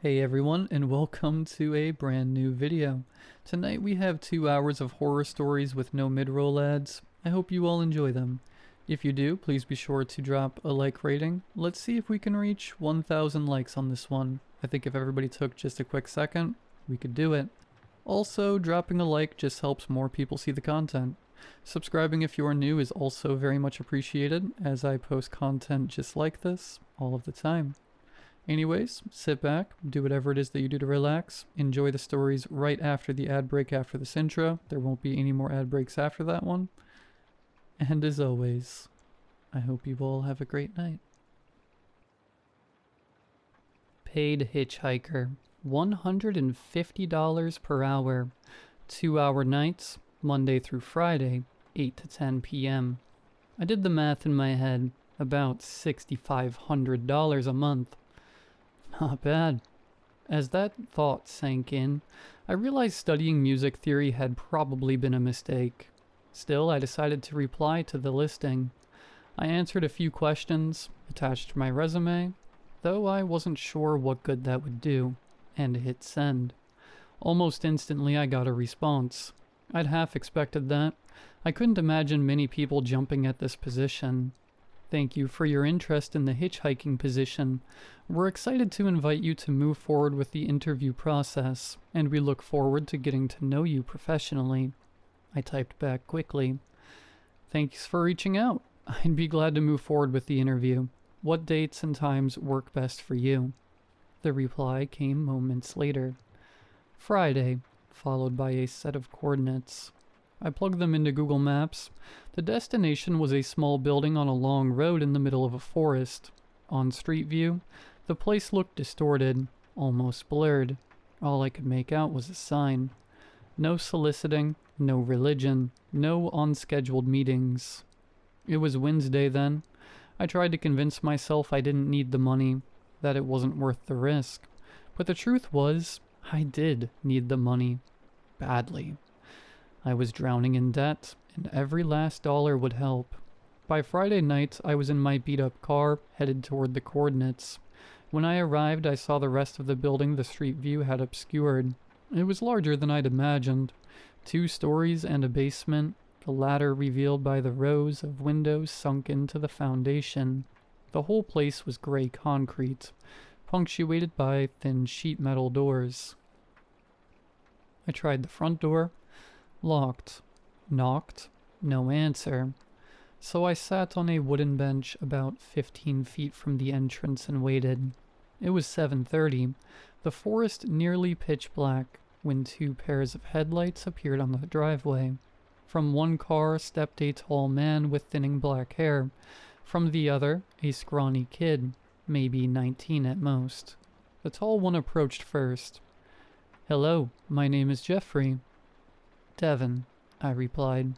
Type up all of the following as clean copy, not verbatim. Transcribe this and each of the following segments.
Hey everyone, and welcome to a brand new video. Tonight we have 2 hours of horror stories with no mid-roll ads. I hope you all enjoy them. If you do, please be sure to drop a like rating. Let's see if we can reach 1,000 likes on this one. I think if everybody took just a quick second, we could do it. Also, dropping a like just helps more people see the content. Subscribing if you are new is also very much appreciated, as I post content just like this all of the time. Anyways, sit back, do whatever it is that you do to relax, enjoy the stories right after the ad break after this intro. There won't be any more ad breaks after that one. And as always, I hope you all have a great night. Paid hitchhiker, $150 per hour, 2-hour nights, Monday through Friday, 8 to 10 p.m. I did the math in my head, about $6,500 a month. Not bad. As that thought sank in, I realized studying music theory had probably been a mistake. Still, I decided to reply to the listing. I answered a few questions, attached my resume, though I wasn't sure what good that would do, and hit send. Almost instantly I got a response. I'd half expected that. I couldn't imagine many people jumping at this position. Thank you for your interest in the hitchhiking position. We're excited to invite you to move forward with the interview process, and we look forward to getting to know you professionally. I typed back quickly. Thanks for reaching out. I'd be glad to move forward with the interview. What dates and times work best for you? The reply came moments later. Friday, followed by a set of coordinates. I plugged them into Google Maps. The destination was a small building on a long road in the middle of a forest. On street view, the place looked distorted, almost blurred. All I could make out was a sign. No soliciting, no religion, no unscheduled meetings. It was Wednesday then. I tried to convince myself I didn't need the money, that it wasn't worth the risk. But the truth was, I did need the money. Badly. I was drowning in debt, and every last dollar would help. By Friday night, I was in my beat-up car, headed toward the coordinates. When I arrived, I saw the rest of the building the street view had obscured. It was larger than I'd imagined. 2 stories and a basement, the latter revealed by the rows of windows sunk into the foundation. The whole place was gray concrete, punctuated by thin sheet metal doors. I tried the front door. Locked. Knocked. No answer. So I sat on a wooden bench about 15 feet from the entrance and waited. It was 7:30, the forest nearly pitch black, when 2 pairs of headlights appeared on the driveway. From one car stepped a tall man with thinning black hair. From the other, a scrawny kid, maybe 19 at most. The tall one approached first. "Hello, my name is Jeffrey." "Devin," I replied.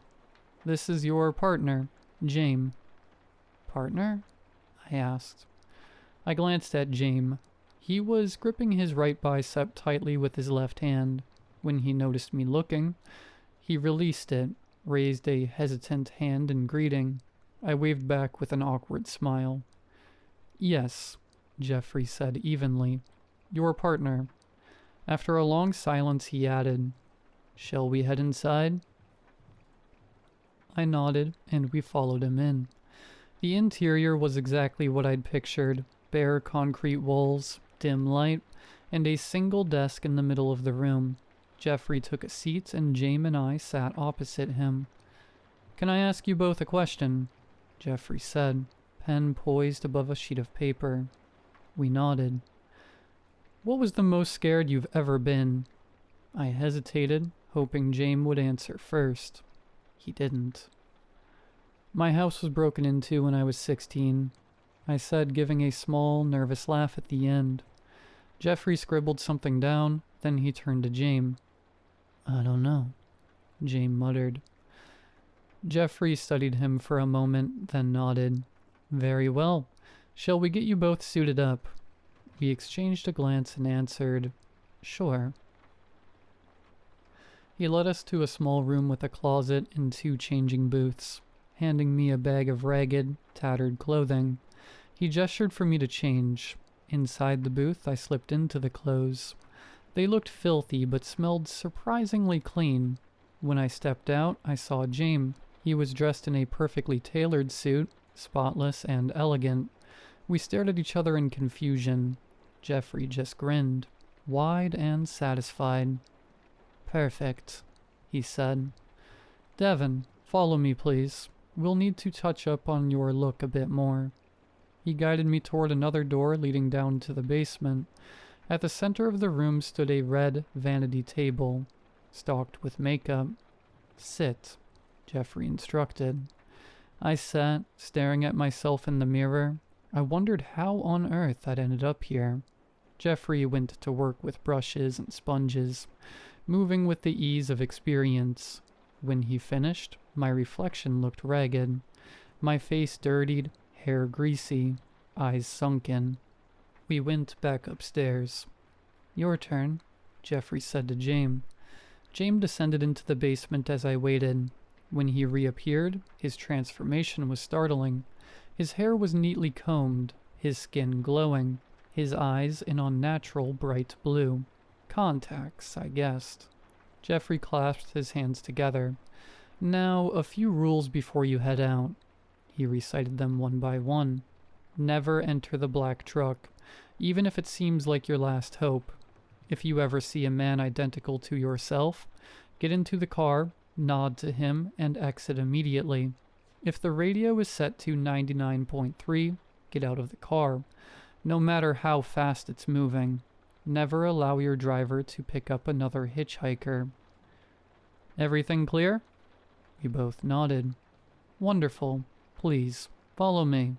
"This is your partner, James." "Partner?" I asked. I glanced at James. He was gripping his right bicep tightly with his left hand. When he noticed me looking, he released it, raised a hesitant hand in greeting. I waved back with an awkward smile. "Yes," Jeffrey said evenly. "Your partner." After a long silence, he added, "Shall we head inside?" I nodded, and we followed him in. The interior was exactly what I'd pictured. Bare concrete walls, dim light, and a single desk in the middle of the room. Jeffrey took a seat, and James and I sat opposite him. "Can I ask you both a question?" Jeffrey said, pen poised above a sheet of paper. We nodded. "What was the most scared you've ever been?" I hesitated, hoping James would answer first. He didn't. "My house was broken into when I was 16, I said, giving a small, nervous laugh at the end. Jeffrey scribbled something down, then he turned to James. "I don't know," James muttered. Jeffrey studied him for a moment, then nodded. "Very well. Shall we get you both suited up?" We exchanged a glance and answered, "Sure." He led us to a small room with a closet and 2 changing booths, handing me a bag of ragged, tattered clothing. He gestured for me to change. Inside the booth, I slipped into the clothes. They looked filthy, but smelled surprisingly clean. When I stepped out, I saw James. He was dressed in a perfectly tailored suit, spotless and elegant. We stared at each other in confusion. Jeffrey just grinned, wide and satisfied. "Perfect," he said. "Devin, follow me, please. We'll need to touch up on your look a bit more." He guided me toward another door leading down to the basement. At the center of the room stood a red vanity table, stocked with makeup. "Sit," Jeffrey instructed. I sat, staring at myself in the mirror. I wondered how on earth I'd ended up here. Jeffrey went to work with brushes and sponges, moving with the ease of experience. When he finished, my reflection looked ragged. My face dirtied, hair greasy, eyes sunken. We went back upstairs. "Your turn," Jeffrey said to James. James descended into the basement as I waited. When he reappeared, his transformation was startling. His hair was neatly combed, his skin glowing, his eyes an unnatural bright blue. Contacts, I guessed. Jeffrey clasped his hands together. "Now, a few rules before you head out." He recited them one by one. "Never enter the black truck, even if it seems like your last hope. If you ever see a man identical to yourself, get into the car, nod to him, and exit immediately. If the radio is set to 99.3, get out of the car, no matter how fast it's moving. Never allow your driver to pick up another hitchhiker." "Everything clear?" We both nodded. "Wonderful. Please, follow me."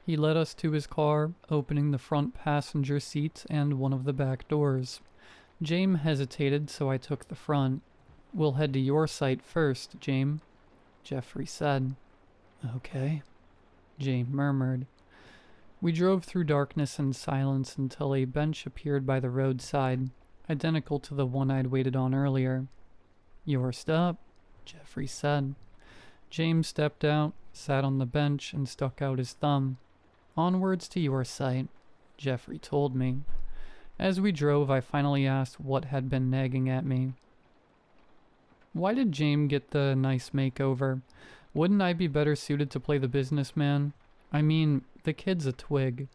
He led us to his car, opening the front passenger seat and one of the back doors. James hesitated, so I took the front. "We'll head to your site first, James," Jeffrey said. "Okay," James murmured. We drove through darkness and silence until a bench appeared by the roadside, identical to the one I'd waited on earlier. "Your stop," Jeffrey said. James stepped out, sat on the bench, and stuck out his thumb. "Onwards to your site," Jeffrey told me. As we drove, I finally asked what had been nagging at me. "Why did James get the nice makeover? Wouldn't I be better suited to play the businessman? I mean, the kid's a twig."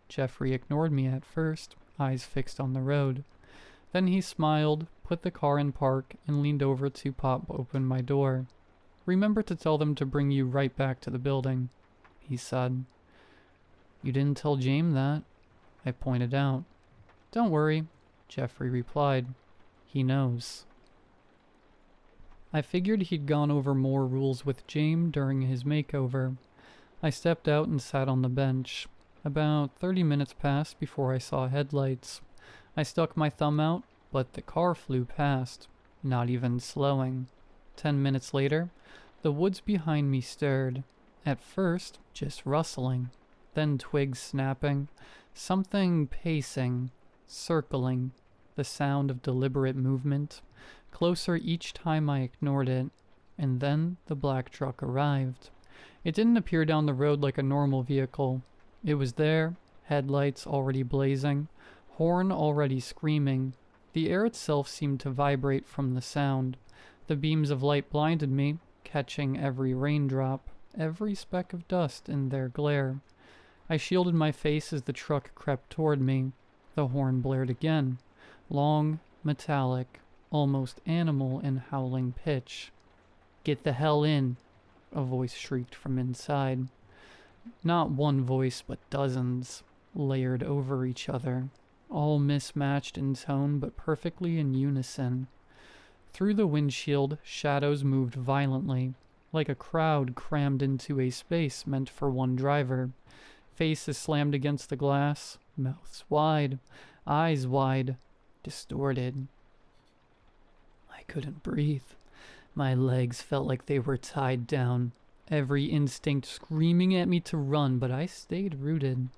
Jeffrey ignored me at first, eyes fixed on the road. Then he smiled, put the car in park, and leaned over to pop open my door. "Remember to tell them to bring you right back to the building," he said. "You didn't tell James that," I pointed out. "Don't worry," Jeffrey replied. "He knows." I figured he'd gone over more rules with James during his makeover. I stepped out and sat on the bench. About 30 minutes passed before I saw headlights. I stuck my thumb out, but the car flew past, not even slowing. 10 minutes later, the woods behind me stirred. At first, just rustling, then twigs snapping, something pacing, circling, the sound of deliberate movement, closer each time I ignored it, and then the black truck arrived. It didn't appear down the road like a normal vehicle. It was there, headlights already blazing, horn already screaming. The air itself seemed to vibrate from the sound. The beams of light blinded me, catching every raindrop, every speck of dust in their glare. I shielded my face as the truck crept toward me. The horn blared again, long, metallic, almost animal in howling pitch. "Get the hell in," a voice shrieked from inside. Not one voice, but dozens, layered over each other, all mismatched in tone but perfectly in unison. Through the windshield, shadows moved violently, like a crowd crammed into a space meant for one driver. Faces slammed against the glass, mouths wide, eyes wide, distorted. I couldn't breathe. My legs felt like they were tied down, every instinct screaming at me to run, but I stayed rooted.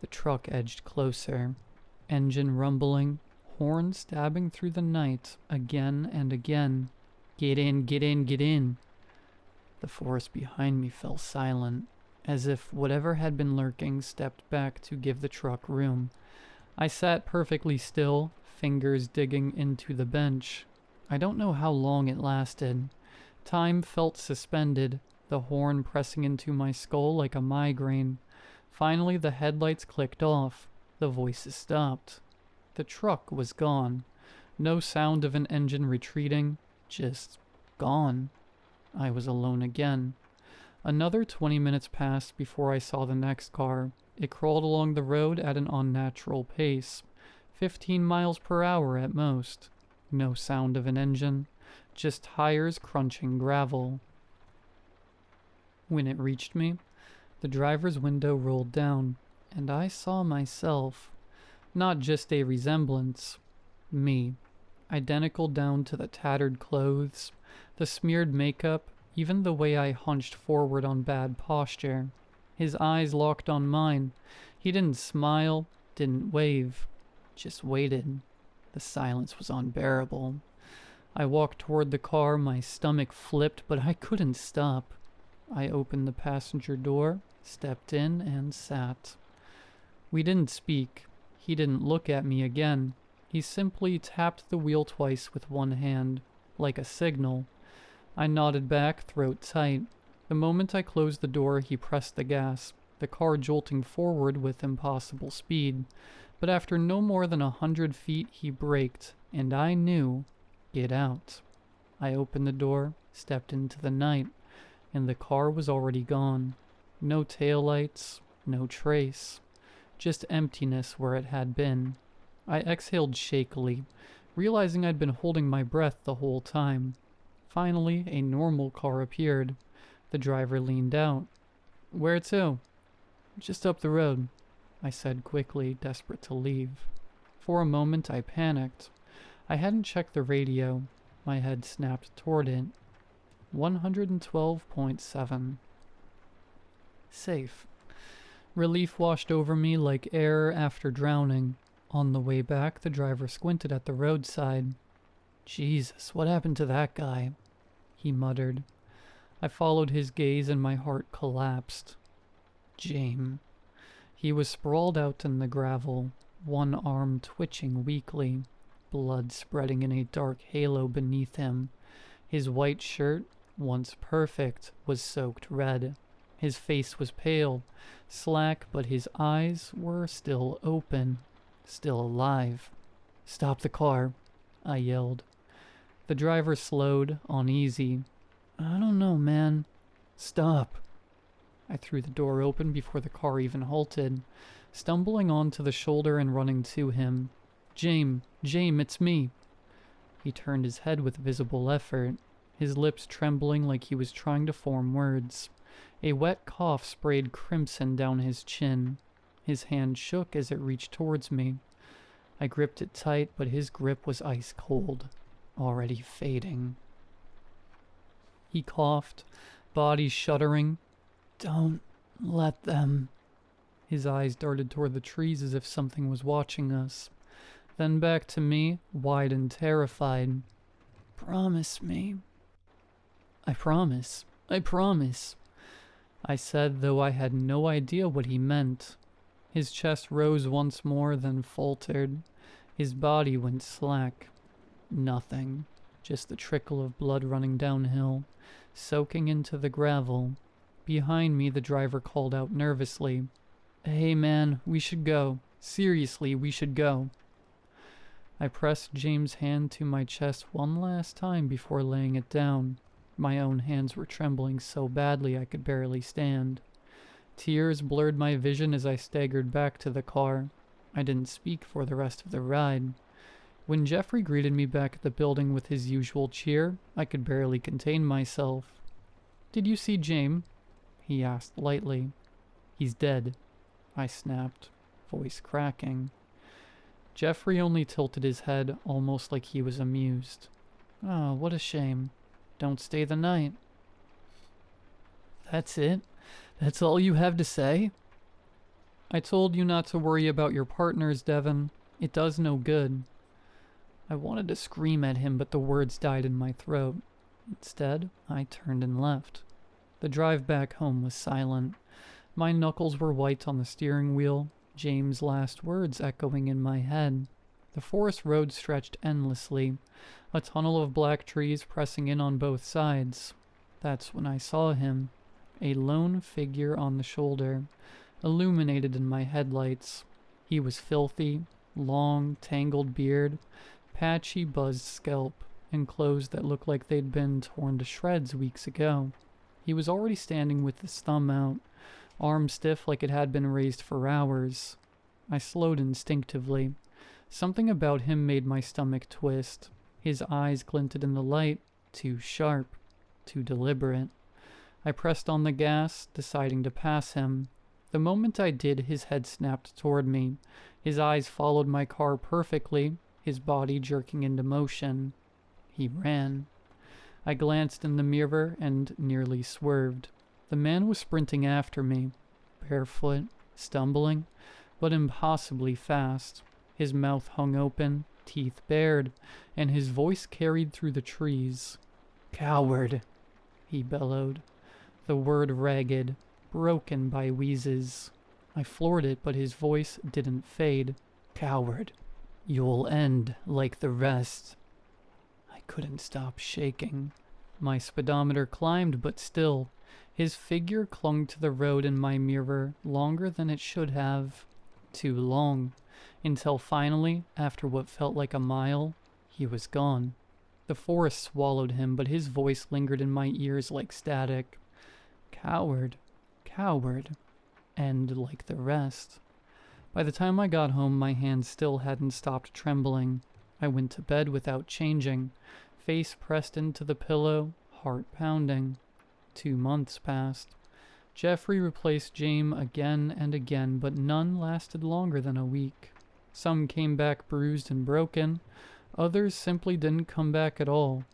The truck edged closer, engine rumbling, horn stabbing through the night again and again. "Get in, get in, get in." The forest behind me fell silent, as if whatever had been lurking stepped back to give the truck room. I sat perfectly still, fingers digging into the bench. I don't know how long it lasted. Time felt suspended, the horn pressing into my skull like a migraine. Finally, the headlights clicked off. The voices stopped. The truck was gone. No sound of an engine retreating, just gone. I was alone again. Another 20 minutes passed before I saw the next car. It crawled along the road at an unnatural pace, 15 miles per hour at most. No sound of an engine, just tires crunching gravel. When it reached me, the driver's window rolled down, and I saw myself. Not just a resemblance. Me. Identical down to the tattered clothes, the smeared makeup, even the way I hunched forward on bad posture. His eyes locked on mine. He didn't smile, didn't wave, just waited. The silence was unbearable. I walked toward the car, my stomach flipped, but I couldn't stop. I opened the passenger door, stepped in, and sat. We didn't speak. He didn't look at me again. He simply tapped the wheel twice with one hand, like a signal. I nodded back, throat tight. The moment I closed the door, he pressed the gas, the car jolting forward with impossible speed. But after no more than 100 feet, he braked, and I knew, get out. I opened the door, stepped into the night, and the car was already gone. No taillights, no trace, just emptiness where it had been. I exhaled shakily, realizing I'd been holding my breath the whole time. Finally, a normal car appeared. The driver leaned out. "Where to?" "Just up the road," I said quickly, desperate to leave. For a moment I panicked. I hadn't checked the radio. My head snapped toward it. 112.7. Safe. Relief washed over me like air after drowning. On the way back, the driver squinted at the roadside. "Jesus, what happened to that guy?" he muttered. I followed his gaze and my heart collapsed. James. He was sprawled out in the gravel, one arm twitching weakly, blood spreading in a dark halo beneath him. His white shirt, once perfect, was soaked red. His face was pale, slack, but his eyes were still open, still alive. "Stop the car," I yelled. The driver slowed, uneasy. "I don't know, man." "Stop." I threw the door open before the car even halted, stumbling onto the shoulder and running to him. James, it's me." He turned his head with visible effort, his lips trembling like he was trying to form words. A wet cough sprayed crimson down his chin. His hand shook as it reached towards me. I gripped it tight, but his grip was ice cold, already fading. He coughed, body shuddering. "Don't let them." His eyes darted toward the trees as if something was watching us. Then back to me, wide and terrified. "Promise me." I promise. I said, though I had no idea what he meant. His chest rose once more, then faltered. His body went slack. Nothing. Just the trickle of blood running downhill, soaking into the gravel. Behind me, the driver called out nervously, "Hey man, we should go. Seriously, we should go." I pressed James' hand to my chest one last time before laying it down. My own hands were trembling so badly I could barely stand. Tears blurred my vision as I staggered back to the car. I didn't speak for the rest of the ride. When Jeffrey greeted me back at the building with his usual cheer, I could barely contain myself. "Did you see James?" he asked lightly. "He's dead," I snapped, voice cracking. Jeffrey only tilted his head, almost like he was amused. "Oh, what a shame. Don't stay the night." "That's it? That's all you have to say?" "I told you not to worry about your partners, Devin. It does no good." I wanted to scream at him, but the words died in my throat. Instead, I turned and left. The drive back home was silent. My knuckles were white on the steering wheel, James' last words echoing in my head. The forest road stretched endlessly, a tunnel of black trees pressing in on both sides. That's when I saw him, a lone figure on the shoulder, illuminated in my headlights. He was filthy, long, tangled beard, patchy, buzzed scalp, and clothes that looked like they'd been torn to shreds weeks ago. He was already standing with his thumb out, arm stiff like it had been raised for hours. I slowed instinctively. Something about him made my stomach twist. His eyes glinted in the light, too sharp, too deliberate. I pressed on the gas, deciding to pass him. The moment I did, his head snapped toward me. His eyes followed my car perfectly, his body jerking into motion. He ran. I glanced in the mirror and nearly swerved. The man was sprinting after me, barefoot, stumbling, but impossibly fast. His mouth hung open, teeth bared, and his voice carried through the trees. "Coward!" he bellowed, the word ragged, broken by wheezes. I floored it, but his voice didn't fade. "Coward! You'll end like the rest." I couldn't stop shaking. My speedometer climbed, but still, his figure clung to the road in my mirror longer than it should have. Too long, until finally, after what felt like a mile, he was gone. The forest swallowed him, but his voice lingered in my ears like static. Coward, coward, and like the rest. By the time I got home, my hands still hadn't stopped trembling. I went to bed without changing, face pressed into the pillow, heart pounding. 2 months passed. Jeffrey replaced James again and again, but none lasted longer than a week. Some came back bruised and broken. Others simply didn't come back at all.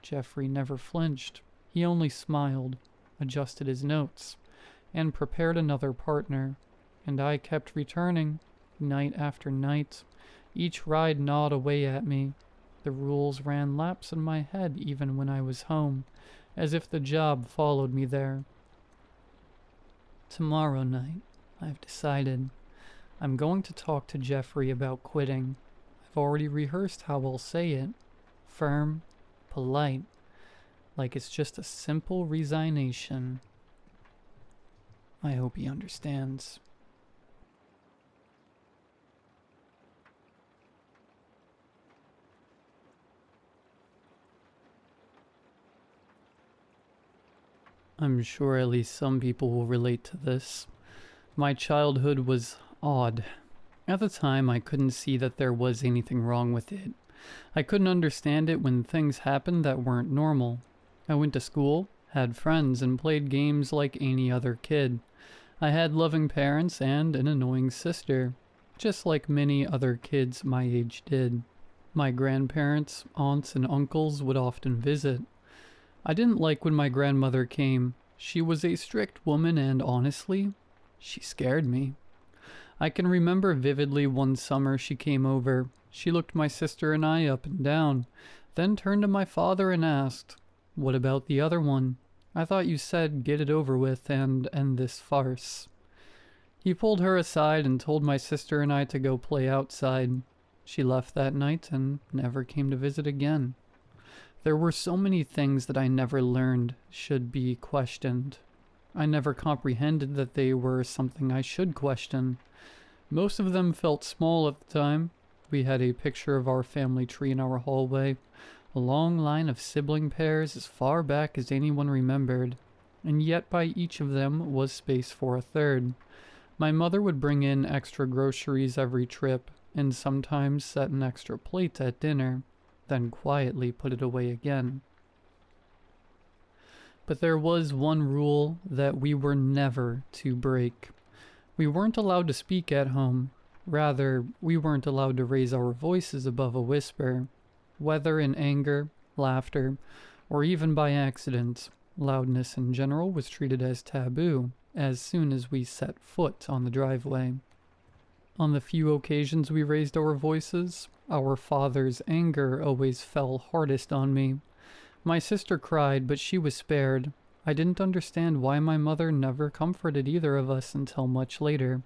Jeffrey never flinched. He only smiled, adjusted his notes, and prepared another partner. And I kept returning, night after night. Each ride gnawed away at me. The rules ran laps in my head even when I was home, as if the job followed me there. Tomorrow night, I've decided. I'm going to talk to Jeffrey about quitting. I've already rehearsed how I'll say it. Firm, polite, like it's just a simple resignation. I hope he understands. I'm sure at least some people will relate to this. My childhood was odd. At the time, I couldn't see that there was anything wrong with it. I couldn't understand it when things happened that weren't normal. I went to school, had friends, and played games like any other kid. I had loving parents and an annoying sister, just like many other kids my age did. My grandparents, aunts, and uncles would often visit. I didn't like when my grandmother came. She was a strict woman and honestly, she scared me. I can remember vividly one summer she came over. She looked my sister and I up and down, then turned to my father and asked, "What about the other one? I thought you said get it over with and end this farce." He pulled her aside and told my sister and I to go play outside. She left that night and never came to visit again. There were so many things that I never learned should be questioned. I never comprehended that they were something I should question. Most of them felt small at the time. We had a picture of our family tree in our hallway, a long line of sibling pairs as far back as anyone remembered, and yet by each of them was space for a third. My mother would bring in extra groceries every trip, and sometimes set an extra plate at dinner, then quietly put it away again. But there was one rule that we were never to break. We weren't allowed to speak at home. Rather, we weren't allowed to raise our voices above a whisper. Whether in anger, laughter, or even by accident, loudness in general was treated as taboo as soon as we set foot on the driveway. On the few occasions we raised our voices, our father's anger always fell hardest on me. My sister cried, but she was spared. I didn't understand why my mother never comforted either of us until much later,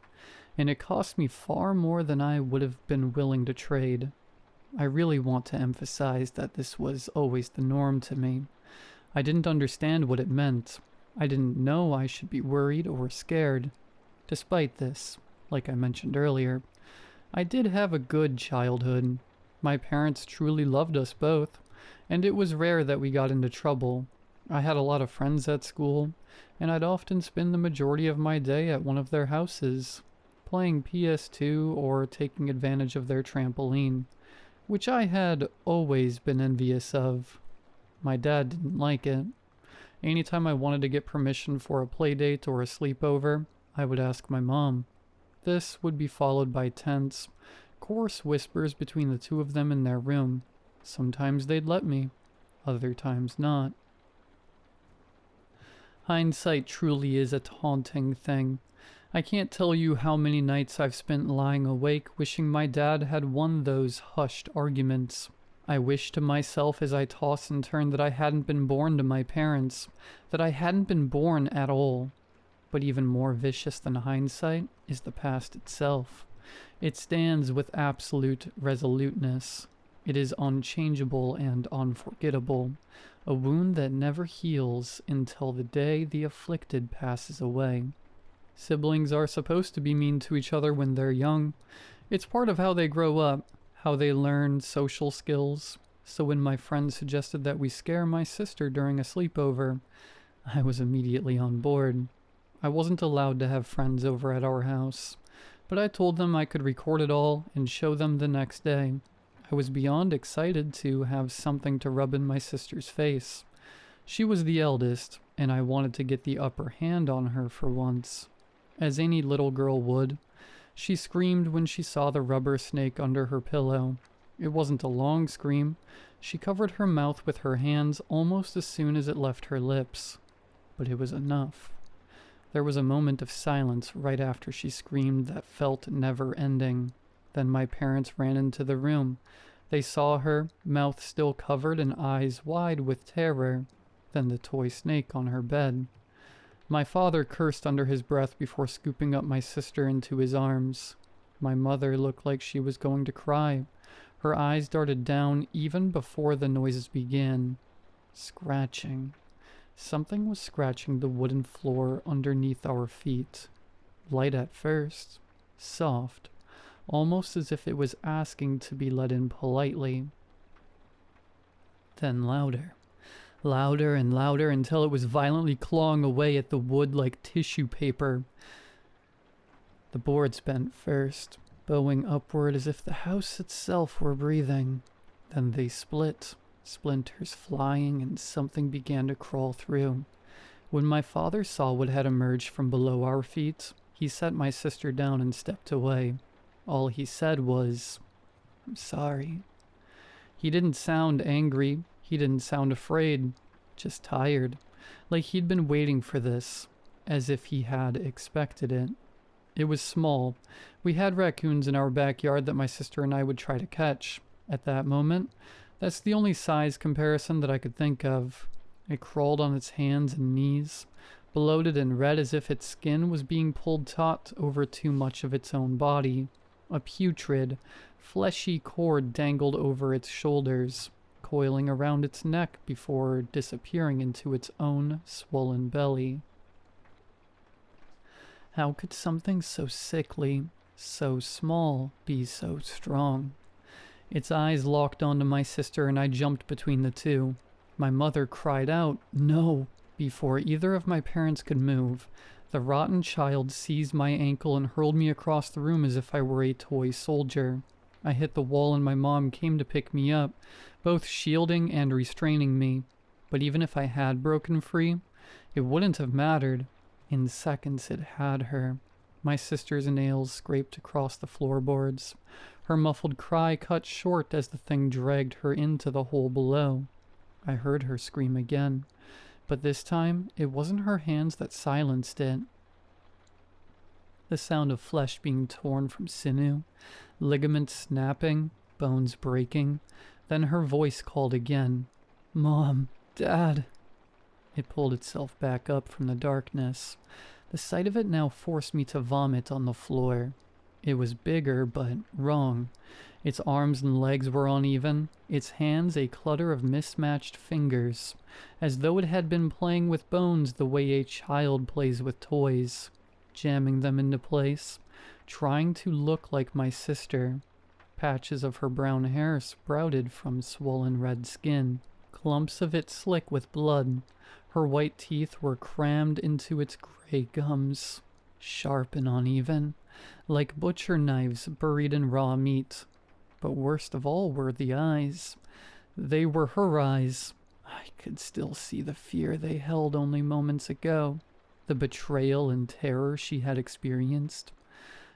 and it cost me far more than I would have been willing to trade. I really want to emphasize that this was always the norm to me. I didn't understand what it meant. I didn't know I should be worried or scared. Despite this, like I mentioned earlier, I did have a good childhood. My parents truly loved us both, and it was rare that we got into trouble. I had a lot of friends at school, and I'd often spend the majority of my day at one of their houses, playing PS2 or taking advantage of their trampoline, which I had always been envious of. My dad didn't like it. Anytime I wanted to get permission for a play date or a sleepover, I would ask my mom. This would be followed by tense, coarse whispers between the two of them in their room. Sometimes they'd let me, other times not. Hindsight truly is a taunting thing. I can't tell you how many nights I've spent lying awake wishing my dad had won those hushed arguments. I wish to myself as I toss and turn that I hadn't been born to my parents, that I hadn't been born at all. But even more vicious than hindsight is the past itself. It stands with absolute resoluteness. It is unchangeable and unforgettable, a wound that never heals until the day the afflicted passes away. Siblings are supposed to be mean to each other when they're young. It's part of how they grow up, how they learn social skills. So when my friend suggested that we scare my sister during a sleepover, I was immediately on board. I wasn't allowed to have friends over at our house, but I told them I could record it all and show them the next day. I was beyond excited to have something to rub in my sister's face. She was the eldest, and I wanted to get the upper hand on her for once. As any little girl would, she screamed when she saw the rubber snake under her pillow. It wasn't a long scream. She covered her mouth with her hands almost as soon as it left her lips. But it was enough. There was a moment of silence right after she screamed that felt never-ending. Then my parents ran into the room. They saw her, mouth still covered and eyes wide with terror. Then the toy snake on her bed. My father cursed under his breath before scooping up my sister into his arms. My mother looked like she was going to cry. Her eyes darted down even before the noises began. Scratching. Something was scratching the wooden floor underneath our feet. Light at first. Soft. Almost as if it was asking to be let in politely. Then louder. Louder and louder until it was violently clawing away at the wood like tissue paper. The boards bent first, bowing upward as if the house itself were breathing. Then they split, splinters flying, and something began to crawl through. When my father saw what had emerged from below our feet, he set my sister down and stepped away. All he said was, "I'm sorry." He didn't sound angry. He didn't sound afraid. Just tired. Like he'd been waiting for this. As if he had expected it. It was small. We had raccoons in our backyard that my sister and I would try to catch. At that moment, that's the only size comparison that I could think of. It crawled on its hands and knees, bloated and red as if its skin was being pulled taut over too much of its own body. A putrid, fleshy cord dangled over its shoulders, coiling around its neck before disappearing into its own swollen belly. How could something so sickly, so small, be so strong? Its eyes locked onto my sister and I jumped between the two. My mother cried out, "No!" Before either of my parents could move, the rotten child seized my ankle and hurled me across the room as if I were a toy soldier. I hit the wall and my mom came to pick me up, both shielding and restraining me. But even if I had broken free, it wouldn't have mattered. In seconds it had her. My sister's nails scraped across the floorboards. Her muffled cry cut short as the thing dragged her into the hole below. I heard her scream again, but this time it wasn't her hands that silenced it. The sound of flesh being torn from sinew, ligaments snapping, bones breaking. Then her voice called again. "Mom, Dad." It pulled itself back up from the darkness. The sight of it now forced me to vomit on the floor. It was bigger, but wrong. Its arms and legs were uneven, its hands a clutter of mismatched fingers, as though it had been playing with bones the way a child plays with toys, jamming them into place, trying to look like my sister. Patches of her brown hair sprouted from swollen red skin, clumps of it slick with blood. Her white teeth were crammed into its gray gums, sharp and uneven, like butcher knives buried in raw meat. But worst of all were the eyes. They were her eyes. I could still see the fear they held only moments ago, the betrayal and terror she had experienced.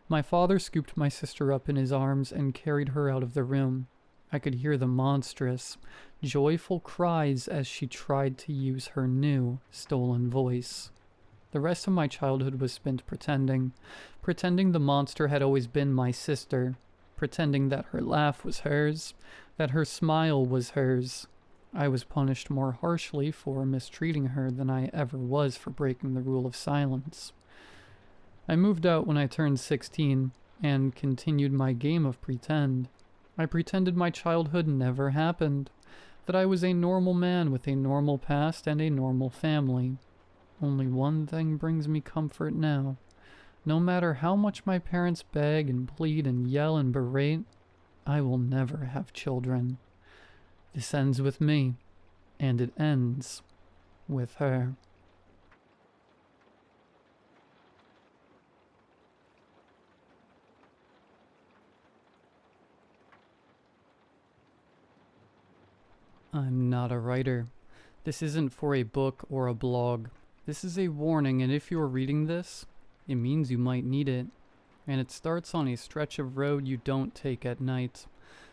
My father scooped my sister up in his arms and carried her out of the room. I could hear the monstrous, joyful cries as she tried to use her new, stolen voice. The rest of my childhood was spent pretending the monster had always been my sister, pretending that her laugh was hers, that her smile was hers. I was punished more harshly for mistreating her than I ever was for breaking the rule of silence. I moved out when I turned 16 and continued my game of pretend. I pretended my childhood never happened, that I was a normal man with a normal past and a normal family. Only one thing brings me comfort now. No matter how much my parents beg and plead and yell and berate, I will never have children. This ends with me, and it ends with her. I'm not a writer. This isn't for a book or a blog. This is a warning, and if you're reading this, it means you might need it. And it starts on a stretch of road you don't take at night.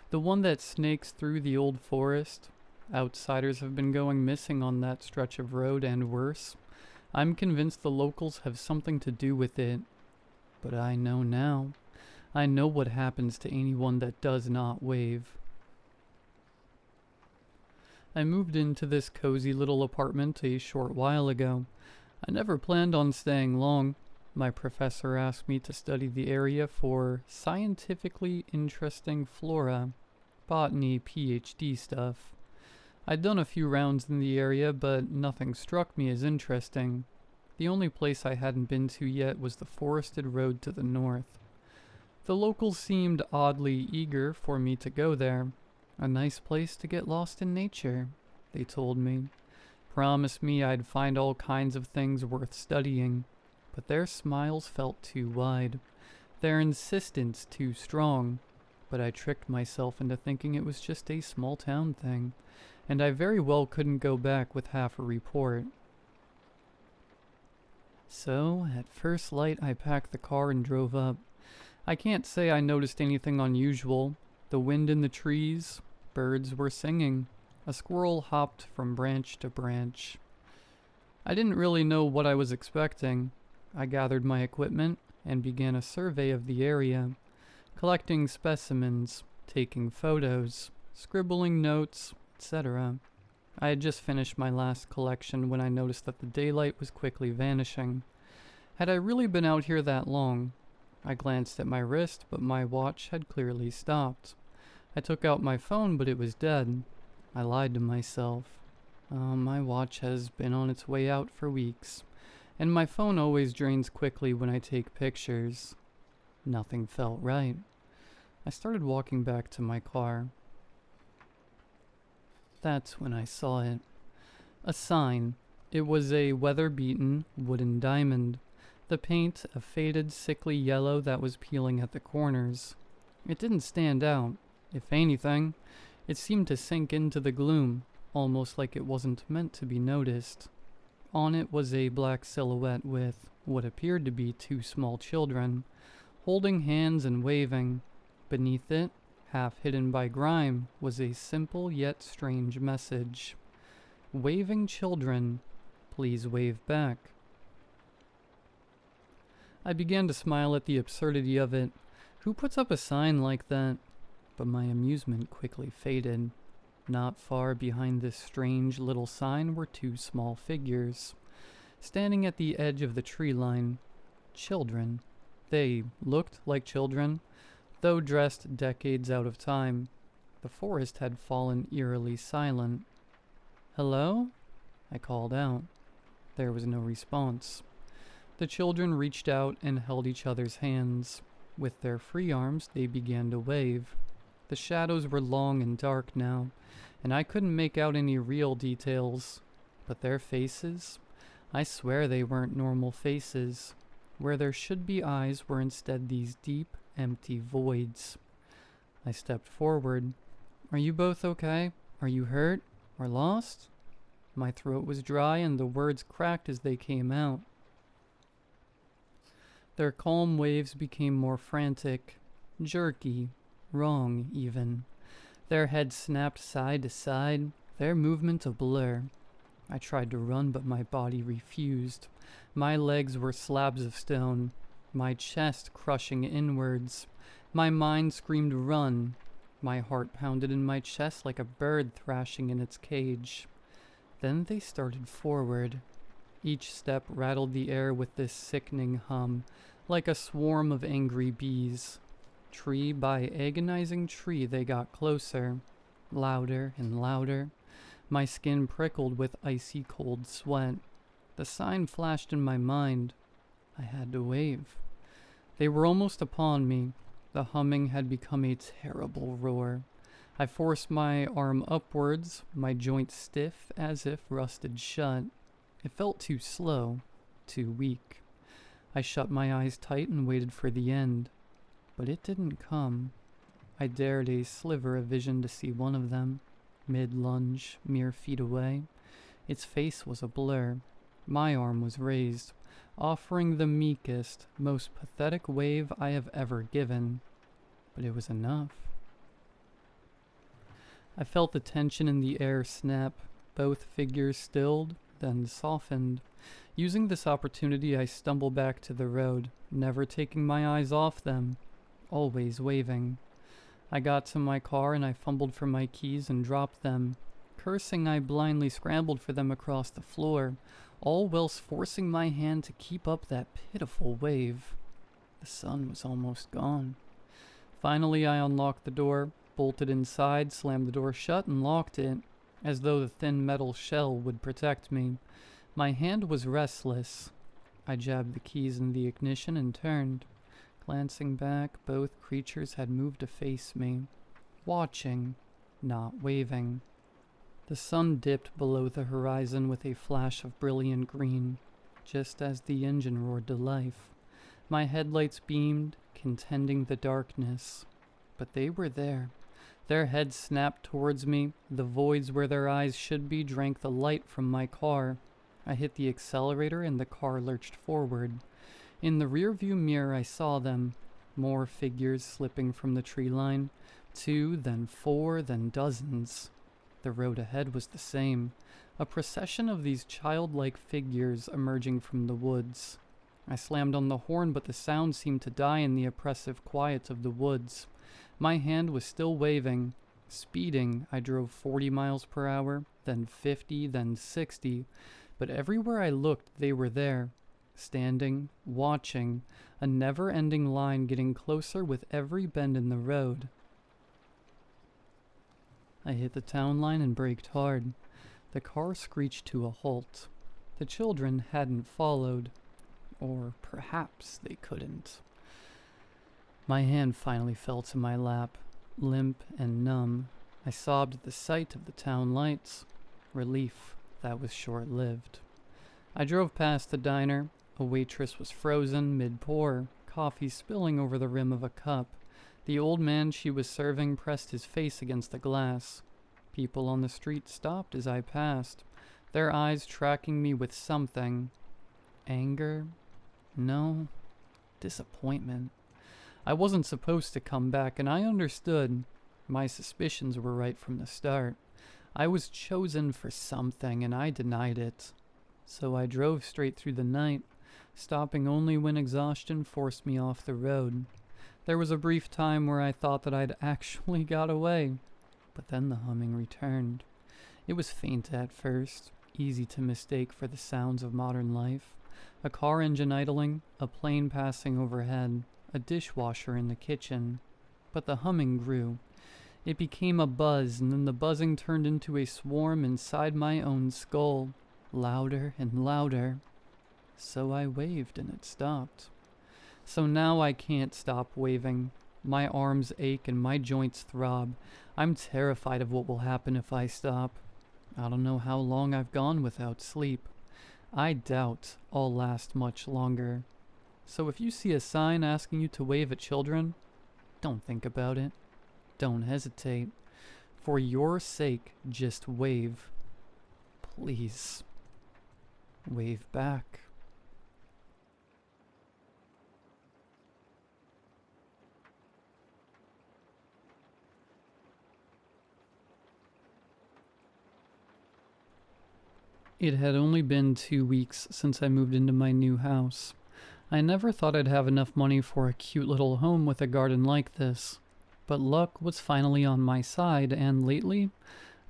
The one that snakes through the old forest. Outsiders have been going missing on that stretch of road, and worse. I'm convinced the locals have something to do with it. But I know now. I know what happens to anyone that does not wave. I moved into this cozy little apartment a short while ago. I never planned on staying long. My professor asked me to study the area for scientifically interesting flora, botany PhD stuff. I'd done a few rounds in the area, but nothing struck me as interesting. The only place I hadn't been to yet was the forested road to the north. The locals seemed oddly eager for me to go there. A nice place to get lost in nature, they told me. Promised me I'd find all kinds of things worth studying. But their smiles felt too wide, their insistence too strong. But I tricked myself into thinking it was just a small town thing, and I very well couldn't go back with half a report. So, at first light, I packed the car and drove up. I can't say I noticed anything unusual. The wind in the trees, birds were singing. A squirrel hopped from branch to branch. I didn't really know what I was expecting. I gathered my equipment and began a survey of the area, collecting specimens, taking photos, scribbling notes, etc. I had just finished my last collection when I noticed that the daylight was quickly vanishing. Had I really been out here that long? I glanced at my wrist, but my watch had clearly stopped. I took out my phone, but it was dead. I lied to myself. My watch has been on its way out for weeks, and my phone always drains quickly when I take pictures. Nothing felt right. I started walking back to my car. That's when I saw it. A sign. It was a weather-beaten wooden diamond. The paint a faded, sickly yellow that was peeling at the corners. It didn't stand out. If anything, it seemed to sink into the gloom, almost like it wasn't meant to be noticed. On it was a black silhouette with what appeared to be two small children, holding hands and waving. Beneath it, half hidden by grime, was a simple yet strange message. Waving children, please wave back. I began to smile at the absurdity of it. Who puts up a sign like that? But my amusement quickly faded. Not far behind this strange little sign were two small figures, standing at the edge of the tree line. Children. They looked like children, though dressed decades out of time. The forest had fallen eerily silent. "Hello?" I called out. There was no response. The children reached out and held each other's hands. With their free arms, they began to wave. The shadows were long and dark now, and I couldn't make out any real details. But their faces? I swear they weren't normal faces. Where there should be eyes were instead these deep, empty voids. I stepped forward. "Are you both okay? Are you hurt? Or lost?" My throat was dry and the words cracked as they came out. Their calm waves became more frantic, jerky, wrong even. Their heads snapped side to side, their movement a blur. I tried to run, but my body refused. My legs were slabs of stone, my chest crushing inwards. My mind screamed run. My heart pounded in my chest like a bird thrashing in its cage. Then they started forward. Each step rattled the air with this sickening hum, like a swarm of angry bees. Tree by agonizing tree they got closer, louder and louder. My skin prickled with icy cold sweat. The sign flashed in my mind. I had to wave. They were almost upon me. The humming had become a terrible roar. I forced my arm upwards, my joints stiff as if rusted shut. It felt too slow, too weak. I shut my eyes tight and waited for the end. But it didn't come. I dared a sliver of vision to see one of them, mid-lunge, mere feet away. Its face was a blur. My arm was raised, offering the meekest, most pathetic wave I have ever given. But it was enough. I felt the tension in the air snap. Both figures stilled, then softened. Using this opportunity, I stumbled back to the road, never taking my eyes off them, always waving. I got to my car and I fumbled for my keys and dropped them. Cursing, I blindly scrambled for them across the floor, all whilst forcing my hand to keep up that pitiful wave. The sun was almost gone. Finally, I unlocked the door, bolted inside, slammed the door shut, and locked it, as though the thin metal shell would protect me. My hand was restless. I jabbed the keys in the ignition and turned. Glancing back, both creatures had moved to face me, watching, not waving. The sun dipped below the horizon with a flash of brilliant green, just as the engine roared to life. My headlights beamed, contending the darkness. But they were there. Their heads snapped towards me. The voids where their eyes should be drank the light from my car. I hit the accelerator and the car lurched forward. In the rearview mirror I saw them. More figures slipping from the tree line. 2, then 4, then dozens. The road ahead was the same. A procession of these childlike figures emerging from the woods. I slammed on the horn, but the sound seemed to die in the oppressive quiet of the woods. My hand was still waving. Speeding, I drove 40 miles per hour, then 50, then 60. But everywhere I looked, they were there. Standing, watching, a never-ending line getting closer with every bend in the road. I hit the town line and braked hard. The car screeched to a halt. The children hadn't followed. Or perhaps they couldn't. My hand finally fell to my lap, limp and numb. I sobbed at the sight of the town lights. Relief that was short-lived. I drove past the diner. A waitress was frozen mid-pour, coffee spilling over the rim of a cup. The old man she was serving pressed his face against the glass. People on the street stopped as I passed, their eyes tracking me with something. Anger? No. Disappointment. I wasn't supposed to come back, and I understood. My suspicions were right from the start. I was chosen for something, and I denied it. So I drove straight through the night, stopping only when exhaustion forced me off the road. There was a brief time where I thought that I'd actually got away. But then the humming returned. It was faint at first, easy to mistake for the sounds of modern life. A car engine idling, a plane passing overhead, a dishwasher in the kitchen. But the humming grew. It became a buzz, and then the buzzing turned into a swarm inside my own skull, louder and louder. So I waved and it stopped. So now I can't stop waving. My arms ache and my joints throb. I'm terrified of what will happen if I stop. I don't know how long I've gone without sleep. I doubt I'll last much longer. So if you see a sign asking you to wave at children, don't think about it. Don't hesitate. For your sake, just wave. Please. Wave back. It had only been 2 weeks since I moved into my new house. I never thought I'd have enough money for a cute little home with a garden like this. But luck was finally on my side, and lately,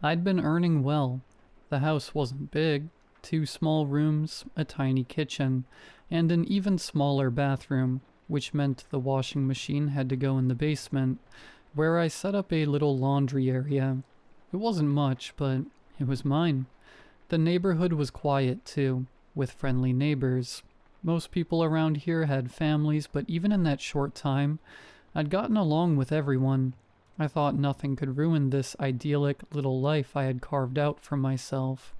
I'd been earning well. The house wasn't big. 2 small rooms, a tiny kitchen, and an even smaller bathroom, which meant the washing machine had to go in the basement, where I set up a little laundry area. It wasn't much, but it was mine. The neighborhood was quiet, too, with friendly neighbors. Most people around here had families, but even in that short time, I'd gotten along with everyone. I thought nothing could ruin this idyllic little life I had carved out for myself.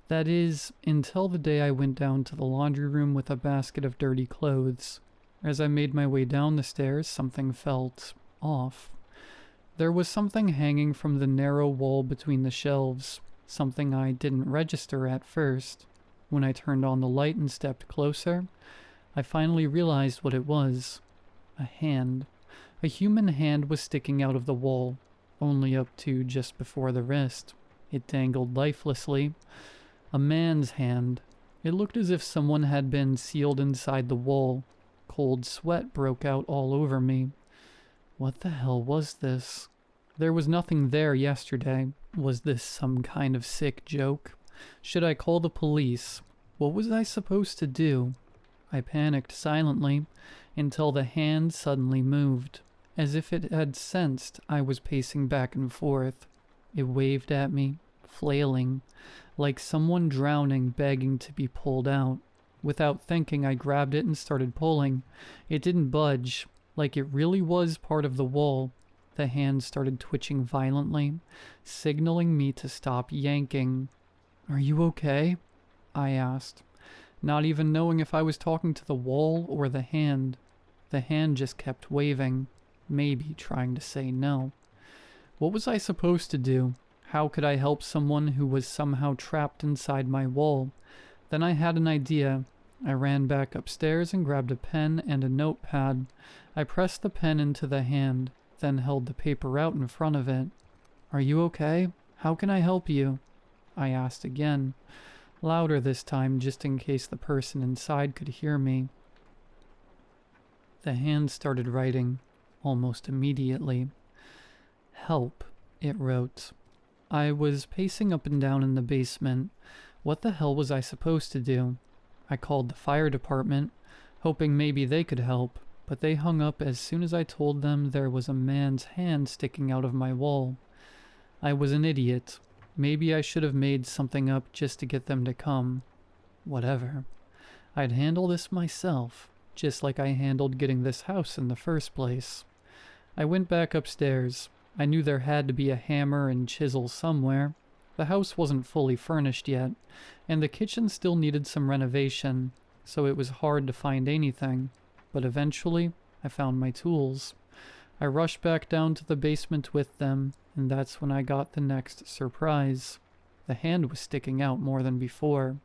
That is, until the day I went down to the laundry room with a basket of dirty clothes. As I made my way down the stairs, something felt off. There was something hanging from the narrow wall between the shelves. Something I didn't register at first. When I turned on the light and stepped closer, I finally realized what it was. A hand. A human hand was sticking out of the wall, only up to just before the wrist. It dangled lifelessly. A man's hand. It looked as if someone had been sealed inside the wall. Cold sweat broke out all over me. What the hell was this? There was nothing there yesterday. Was this some kind of sick joke? Should I call the police? What was I supposed to do? I panicked silently until the hand suddenly moved, as if it had sensed I was pacing back and forth. It waved at me, flailing, like someone drowning begging to be pulled out. Without thinking, I grabbed it and started pulling. It didn't budge, like it really was part of the wall. The hand started twitching violently, signaling me to stop yanking. "Are you okay?" I asked, not even knowing if I was talking to the wall or the hand. The hand just kept waving, maybe trying to say no. What was I supposed to do? How could I help someone who was somehow trapped inside my wall? Then I had an idea. I ran back upstairs and grabbed a pen and a notepad. I pressed the pen into the hand, then held the paper out in front of it. "Are you okay? How can I help you?" I asked again, louder this time just in case the person inside could hear me. The hand started writing, almost immediately. "Help," it wrote. I was pacing up and down in the basement. What the hell was I supposed to do? I called the fire department, hoping maybe they could help, but they hung up as soon as I told them there was a man's hand sticking out of my wall. I was an idiot. Maybe I should have made something up just to get them to come. Whatever. I'd handle this myself, just like I handled getting this house in the first place. I went back upstairs. I knew there had to be a hammer and chisel somewhere. The house wasn't fully furnished yet, and the kitchen still needed some renovation, so it was hard to find anything. But eventually, I found my tools. I rushed back down to the basement with them, and that's when I got the next surprise. The hand was sticking out more than before.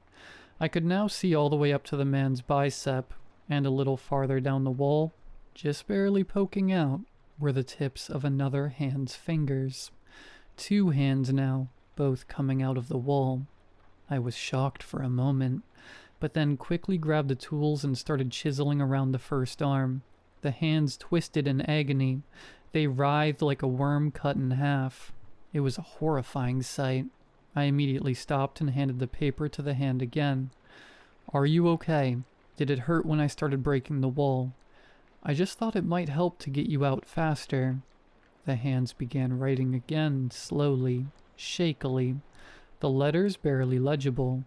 I could now see all the way up to the man's bicep, and a little farther down the wall, just barely poking out, were the tips of another hand's fingers. 2 hands now, both coming out of the wall. I was shocked for a moment, but then quickly grabbed the tools and started chiseling around the first arm. The hands twisted in agony. They writhed like a worm cut in half. It was a horrifying sight. I immediately stopped and handed the paper to the hand again. "Are you okay? Did it hurt when I started breaking the wall? I just thought it might help to get you out faster." The hands began writing again, slowly, shakily, the letters barely legible.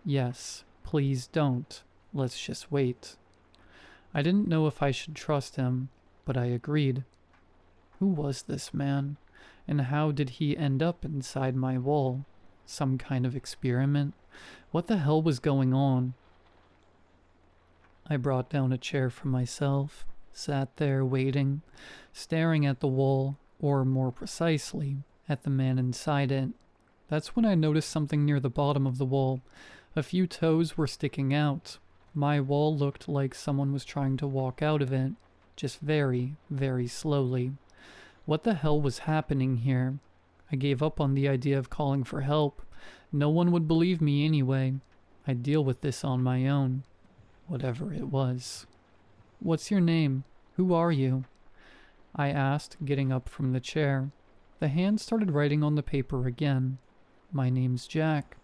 "Yes, please don't. Let's just wait." I didn't know if I should trust him, but I agreed. Who was this man, and how did he end up inside my wall? Some kind of experiment? What the hell was going on? I brought down a chair for myself, sat there waiting, staring at the wall, or more precisely, at the man inside it. That's when I noticed something near the bottom of the wall. A few toes were sticking out. My wall looked like someone was trying to walk out of it, just very, very slowly. What the hell was happening here? I gave up on the idea of calling for help. No one would believe me anyway. I'd deal with this on my own. Whatever it was. "What's your name? Who are you?" I asked, getting up from the chair. The hand started writing on the paper again. "My name's Jack.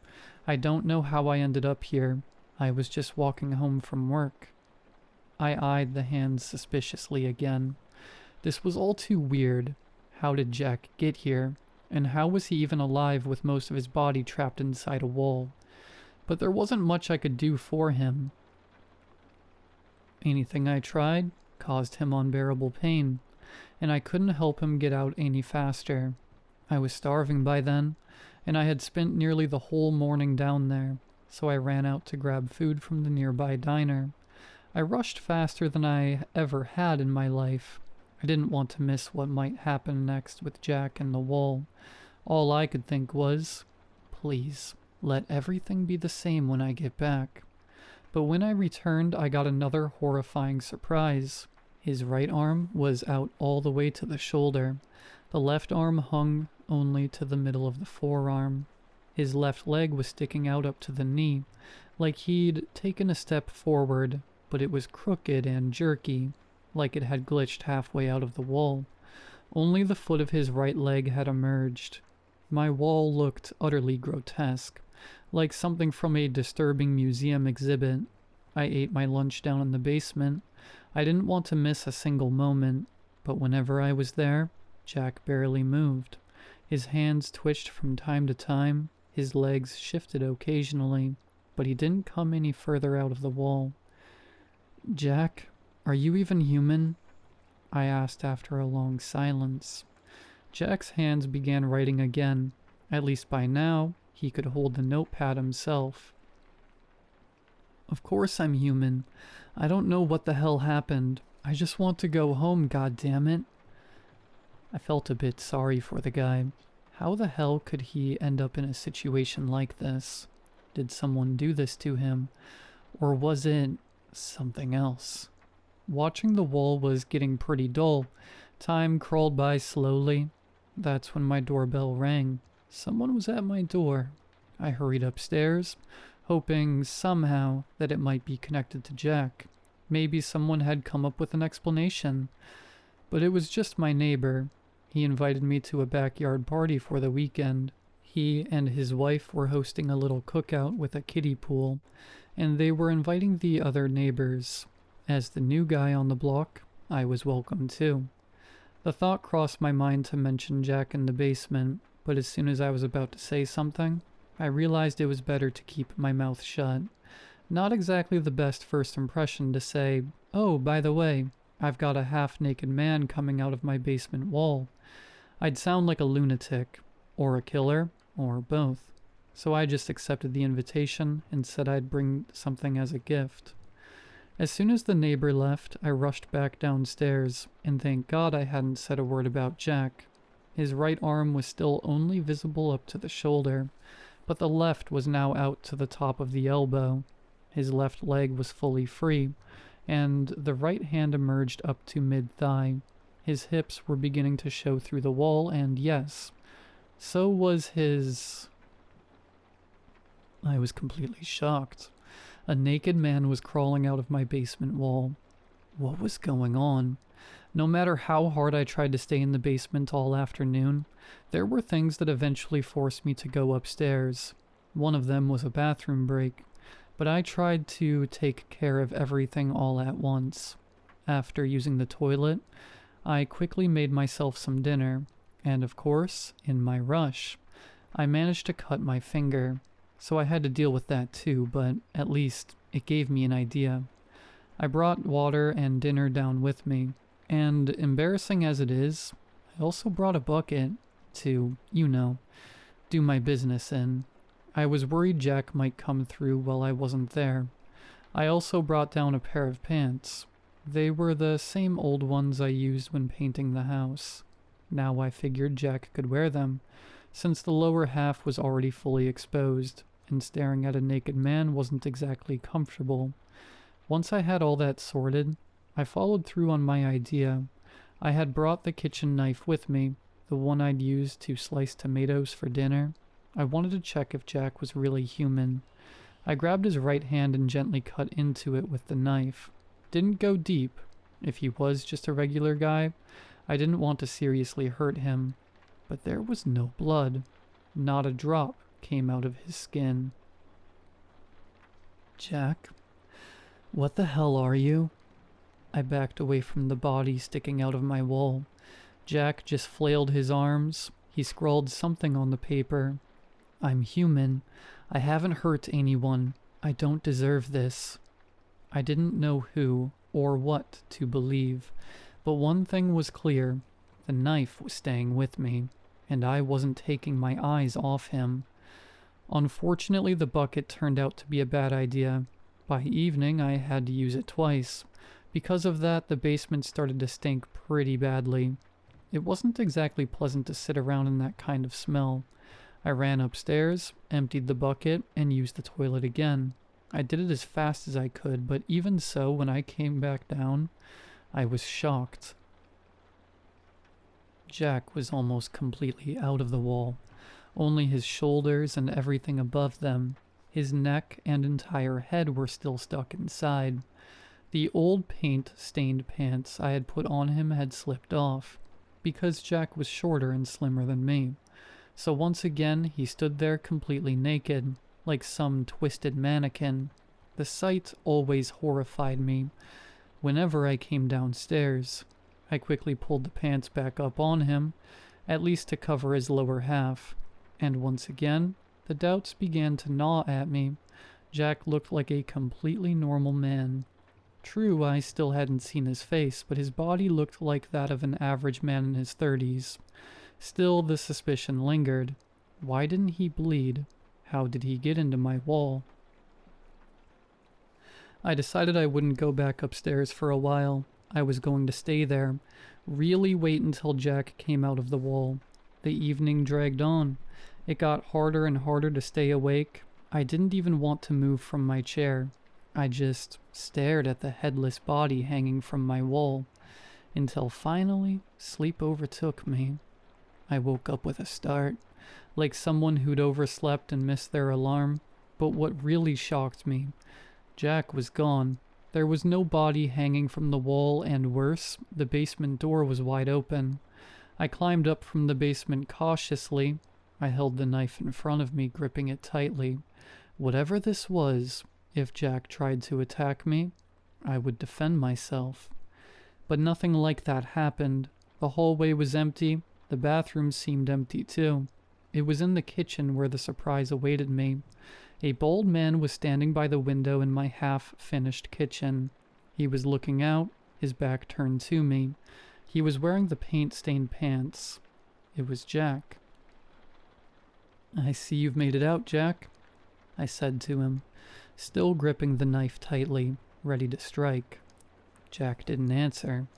I don't know how I ended up here. I was just walking home from work." I eyed the hand suspiciously again. This was all too weird. How did Jack get here? And how was he even alive with most of his body trapped inside a wall? But there wasn't much I could do for him. Anything I tried caused him unbearable pain, and I couldn't help him get out any faster. I was starving by then, and I had spent nearly the whole morning down there, so I ran out to grab food from the nearby diner. I rushed faster than I ever had in my life. I didn't want to miss what might happen next with Jack and the wall. All I could think was, please, let everything be the same when I get back. But when I returned, I got another horrifying surprise. His right arm was out all the way to the shoulder. The left arm hung only to the middle of the forearm. His left leg was sticking out up to the knee, like he'd taken a step forward, but it was crooked and jerky, like it had glitched halfway out of the wall. Only the foot of his right leg had emerged. My wall looked utterly grotesque, like something from a disturbing museum exhibit. I ate my lunch down in the basement. I didn't want to miss a single moment, but whenever I was there, Jack barely moved. His hands twitched from time to time, his legs shifted occasionally, but he didn't come any further out of the wall. "Jack, are you even human?" I asked after a long silence. Jack's hands began writing again. At least by now, he could hold the notepad himself. "Of course I'm human. I don't know what the hell happened. I just want to go home, goddammit." I felt a bit sorry for the guy. How the hell could he end up in a situation like this? Did someone do this to him? Or was it something else? Watching the wall was getting pretty dull. Time crawled by slowly. That's when my doorbell rang. Someone was at my door. I hurried upstairs, hoping somehow that it might be connected to Jack. Maybe someone had come up with an explanation. But it was just my neighbor. He invited me to a backyard party for the weekend. He and his wife were hosting a little cookout with a kiddie pool, and they were inviting the other neighbors. As the new guy on the block, I was welcome too. The thought crossed my mind to mention Jack in the basement, but as soon as I was about to say something, I realized it was better to keep my mouth shut. Not exactly the best first impression to say, "Oh, by the way, I've got a half-naked man coming out of my basement wall." I'd sound like a lunatic, or a killer, or both. So I just accepted the invitation and said I'd bring something as a gift. As soon as the neighbor left, I rushed back downstairs, and thank God I hadn't said a word about Jack. His right arm was still only visible up to the shoulder, but the left was now out to the top of the elbow. His left leg was fully free, and the right hand emerged up to mid-thigh. His hips were beginning to show through the wall, and yes, so was his... I was completely shocked. A naked man was crawling out of my basement wall. What was going on? No matter how hard I tried to stay in the basement all afternoon, there were things that eventually forced me to go upstairs. One of them was a bathroom break, but I tried to take care of everything all at once. After using the toilet, I quickly made myself some dinner, and of course, in my rush, I managed to cut my finger, so I had to deal with that too, but at least it gave me an idea. I brought water and dinner down with me, and embarrassing as it is, I also brought a bucket to, do my business in. I was worried Jack might come through while I wasn't there. I also brought down a pair of pants. They were the same old ones I used when painting the house. Now I figured Jack could wear them, since the lower half was already fully exposed, and staring at a naked man wasn't exactly comfortable. Once I had all that sorted, I followed through on my idea. I had brought the kitchen knife with me, the one I'd used to slice tomatoes for dinner. I wanted to check if Jack was really human. I grabbed his right hand and gently cut into it with the knife. Didn't go deep. If he was just a regular guy, I didn't want to seriously hurt him. But there was no blood. Not a drop came out of his skin. Jack, what the hell are you? I backed away from the body sticking out of my wall. Jack just flailed his arms. He scrawled something on the paper. I'm human. I haven't hurt anyone. I don't deserve this. I didn't know who or what to believe, but one thing was clear. The knife was staying with me, and I wasn't taking my eyes off him. Unfortunately, the bucket turned out to be a bad idea. By evening, I had to use it twice. Because of that, the basement started to stink pretty badly. It wasn't exactly pleasant to sit around in that kind of smell. I ran upstairs, emptied the bucket, and used the toilet again. I did it as fast as I could, but even so, when I came back down, I was shocked. Jack was almost completely out of the wall. Only his shoulders and everything above them. His neck and entire head were still stuck inside. The old paint-stained pants I had put on him had slipped off, because Jack was shorter and slimmer than me. So once again, he stood there completely naked, like some twisted mannequin. The sight always horrified me. Whenever I came downstairs, I quickly pulled the pants back up on him, at least to cover his lower half. And once again, the doubts began to gnaw at me. Jack looked like a completely normal man. True, I still hadn't seen his face, but his body looked like that of an average man in his 30s. Still, the suspicion lingered. Why didn't he bleed? How did he get into my wall? I decided I wouldn't go back upstairs for a while. I was going to stay there, really wait until Jack came out of the wall. The evening dragged on. It got harder and harder to stay awake. I didn't even want to move from my chair. I just stared at the headless body hanging from my wall, until finally sleep overtook me. I woke up with a start, like someone who'd overslept and missed their alarm. But what really shocked me, Jack was gone. There was no body hanging from the wall, and worse, the basement door was wide open. I climbed up from the basement cautiously. I held the knife in front of me, gripping it tightly. Whatever this was, if Jack tried to attack me, I would defend myself. But nothing like that happened. The hallway was empty. The bathroom seemed empty too. It was in the kitchen where the surprise awaited me. A bald man was standing by the window in my half-finished kitchen. He was looking out, his back turned to me. He was wearing the paint-stained pants. It was Jack. I see you've made it out, Jack, I said to him, still gripping the knife tightly, ready to strike. Jack didn't answer.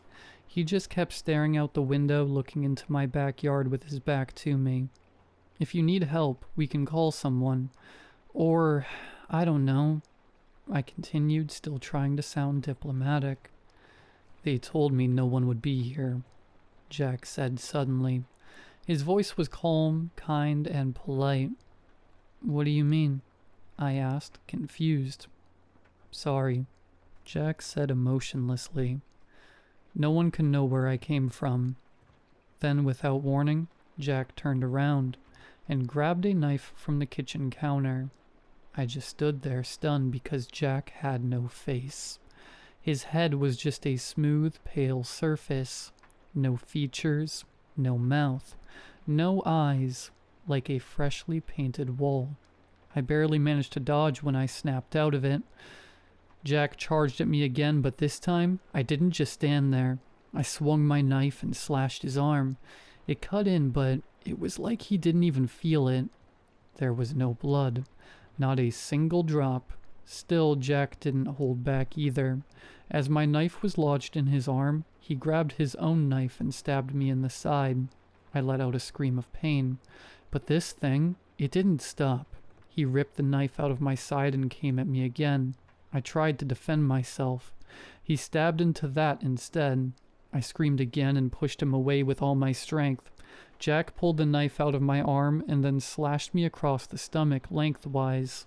He just kept staring out the window, looking into my backyard with his back to me. If you need help, we can call someone. Or, I don't know. I continued, still trying to sound diplomatic. They told me no one would be here, Jack said suddenly. His voice was calm, kind, and polite. What do you mean? I asked, confused. Sorry, Jack said emotionlessly. No one can know where I came from. Then, without warning, Jack turned around and grabbed a knife from the kitchen counter. I just stood there stunned because Jack had no face. His head was just a smooth, pale surface. No features, no mouth, no eyes, like a freshly painted wall. I barely managed to dodge when I snapped out of it. Jack charged at me again, but this time, I didn't just stand there. I swung my knife and slashed his arm. It cut in, but it was like he didn't even feel it. There was no blood, not a single drop. Still, Jack didn't hold back either. As my knife was lodged in his arm, he grabbed his own knife and stabbed me in the side. I let out a scream of pain. But this thing, it didn't stop. He ripped the knife out of my side and came at me again. I tried to defend myself. He stabbed into that instead. I screamed again and pushed him away with all my strength. Jack pulled the knife out of my arm and then slashed me across the stomach lengthwise.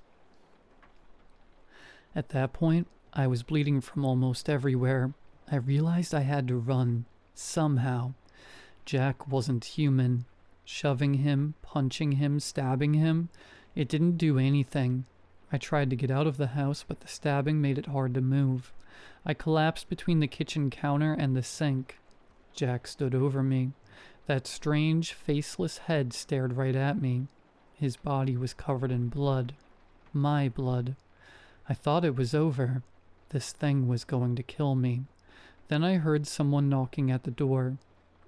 At that point, I was bleeding from almost everywhere. I realized I had to run, somehow. Jack wasn't human. Shoving him, punching him, stabbing him, it didn't do anything. I tried to get out of the house, but the stabbing made it hard to move. I collapsed between the kitchen counter and the sink. Jack stood over me. That strange, faceless head stared right at me. His body was covered in blood. My blood. I thought it was over. This thing was going to kill me. Then I heard someone knocking at the door.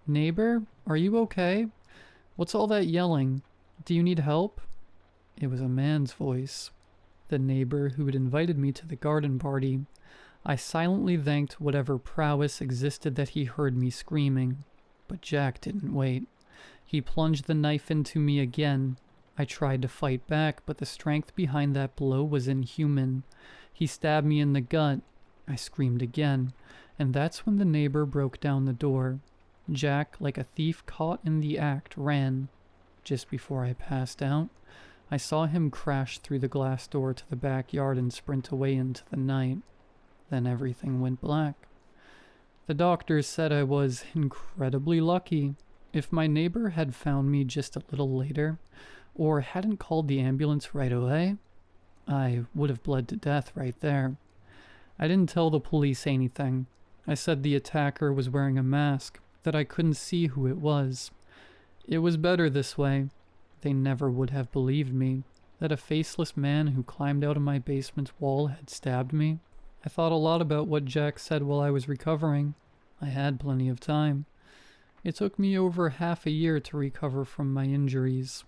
"Neighbor, are you okay? What's all that yelling? Do you need help?" It was a man's voice. The neighbor who had invited me to the garden party. I silently thanked whatever prowess existed that he heard me screaming. But Jack didn't wait. He plunged the knife into me again. I tried to fight back, but the strength behind that blow was inhuman. He stabbed me in the gut. I screamed again, and that's when the neighbor broke down the door. Jack, like a thief caught in the act, ran. Just before I passed out, I saw him crash through the glass door to the backyard and sprint away into the night. Then everything went black. The doctors said I was incredibly lucky. If my neighbor had found me just a little later, or hadn't called the ambulance right away, I would have bled to death right there. I didn't tell the police anything. I said the attacker was wearing a mask, that I couldn't see who it was. It was better this way. They never would have believed me, that a faceless man who climbed out of my basement wall had stabbed me. I thought a lot about what Jack said while I was recovering. I had plenty of time. It took me over half a year to recover from my injuries.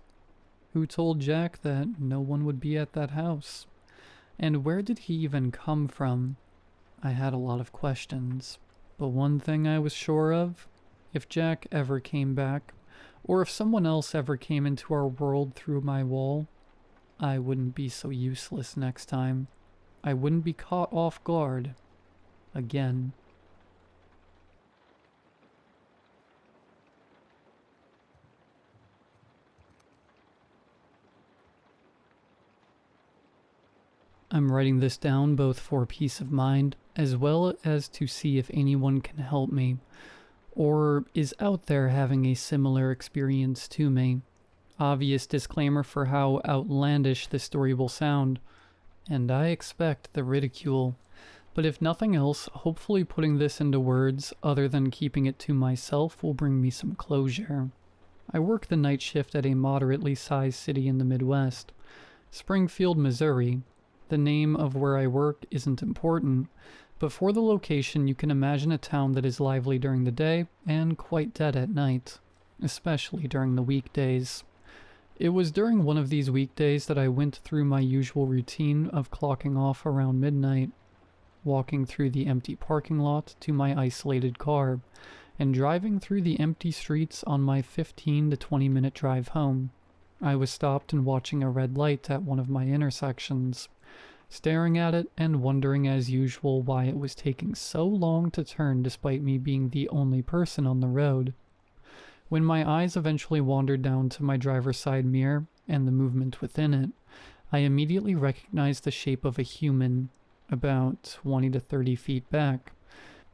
Who told Jack that no one would be at that house? And where did he even come from? I had a lot of questions. But one thing I was sure of, if Jack ever came back, or if someone else ever came into our world through my wall, I wouldn't be so useless next time. I wouldn't be caught off guard again. I'm writing this down both for peace of mind, as well as to see if anyone can help me, or is out there having a similar experience to me. Obvious disclaimer for how outlandish this story will sound, and I expect the ridicule. But if nothing else, hopefully putting this into words other than keeping it to myself will bring me some closure. I work the night shift at a moderately sized city in the Midwest, Springfield, Missouri. The name of where I work isn't important, but for the location you can imagine a town that is lively during the day and quite dead at night, especially during the weekdays. It was during one of these weekdays that I went through my usual routine of clocking off around midnight, walking through the empty parking lot to my isolated car, and driving through the empty streets on my 15 to 20 minute drive home. I was stopped and watching a red light at one of my intersections, staring at it and wondering as usual why it was taking so long to turn despite me being the only person on the road. When my eyes eventually wandered down to my driver's side mirror and the movement within it, I immediately recognized the shape of a human about 20 to 30 feet back.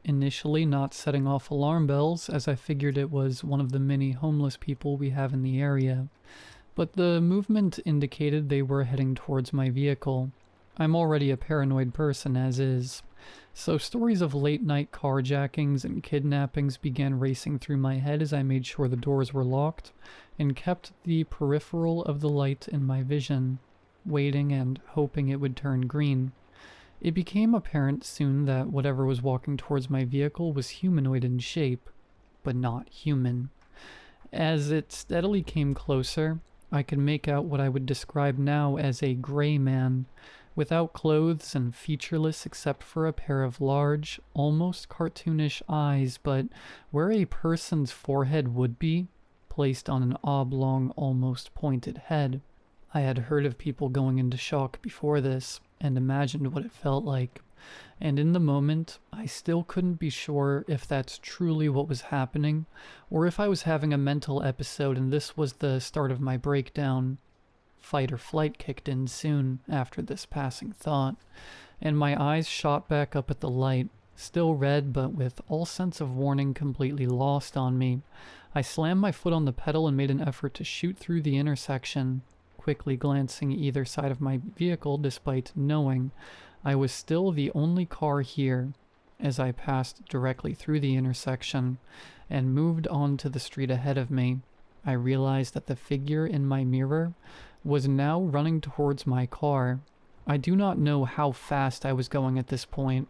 Initially not setting off alarm bells, as I figured it was one of the many homeless people we have in the area, but the movement indicated they were heading towards my vehicle. I'm already a paranoid person as is, so stories of late-night carjackings and kidnappings began racing through my head as I made sure the doors were locked and kept the peripheral of the light in my vision, waiting and hoping it would turn green. It became apparent soon that whatever was walking towards my vehicle was humanoid in shape, but not human. As it steadily came closer, I could make out what I would describe now as a gray man, without clothes and featureless except for a pair of large, almost cartoonish eyes, but where a person's forehead would be, placed on an oblong, almost pointed head. I had heard of people going into shock before this, and imagined what it felt like, and in the moment, I still couldn't be sure if that's truly what was happening, or if I was having a mental episode and this was the start of my breakdown. Fight or flight kicked in soon after this passing thought, and my eyes shot back up at the light, still red but with all sense of warning completely lost on me. I slammed my foot on the pedal and made an effort to shoot through the intersection, quickly glancing either side of my vehicle despite knowing I was still the only car here. As I passed directly through the intersection and moved on to the street ahead of me, I realized that the figure in my mirror was now running towards my car. I do not know how fast I was going at this point,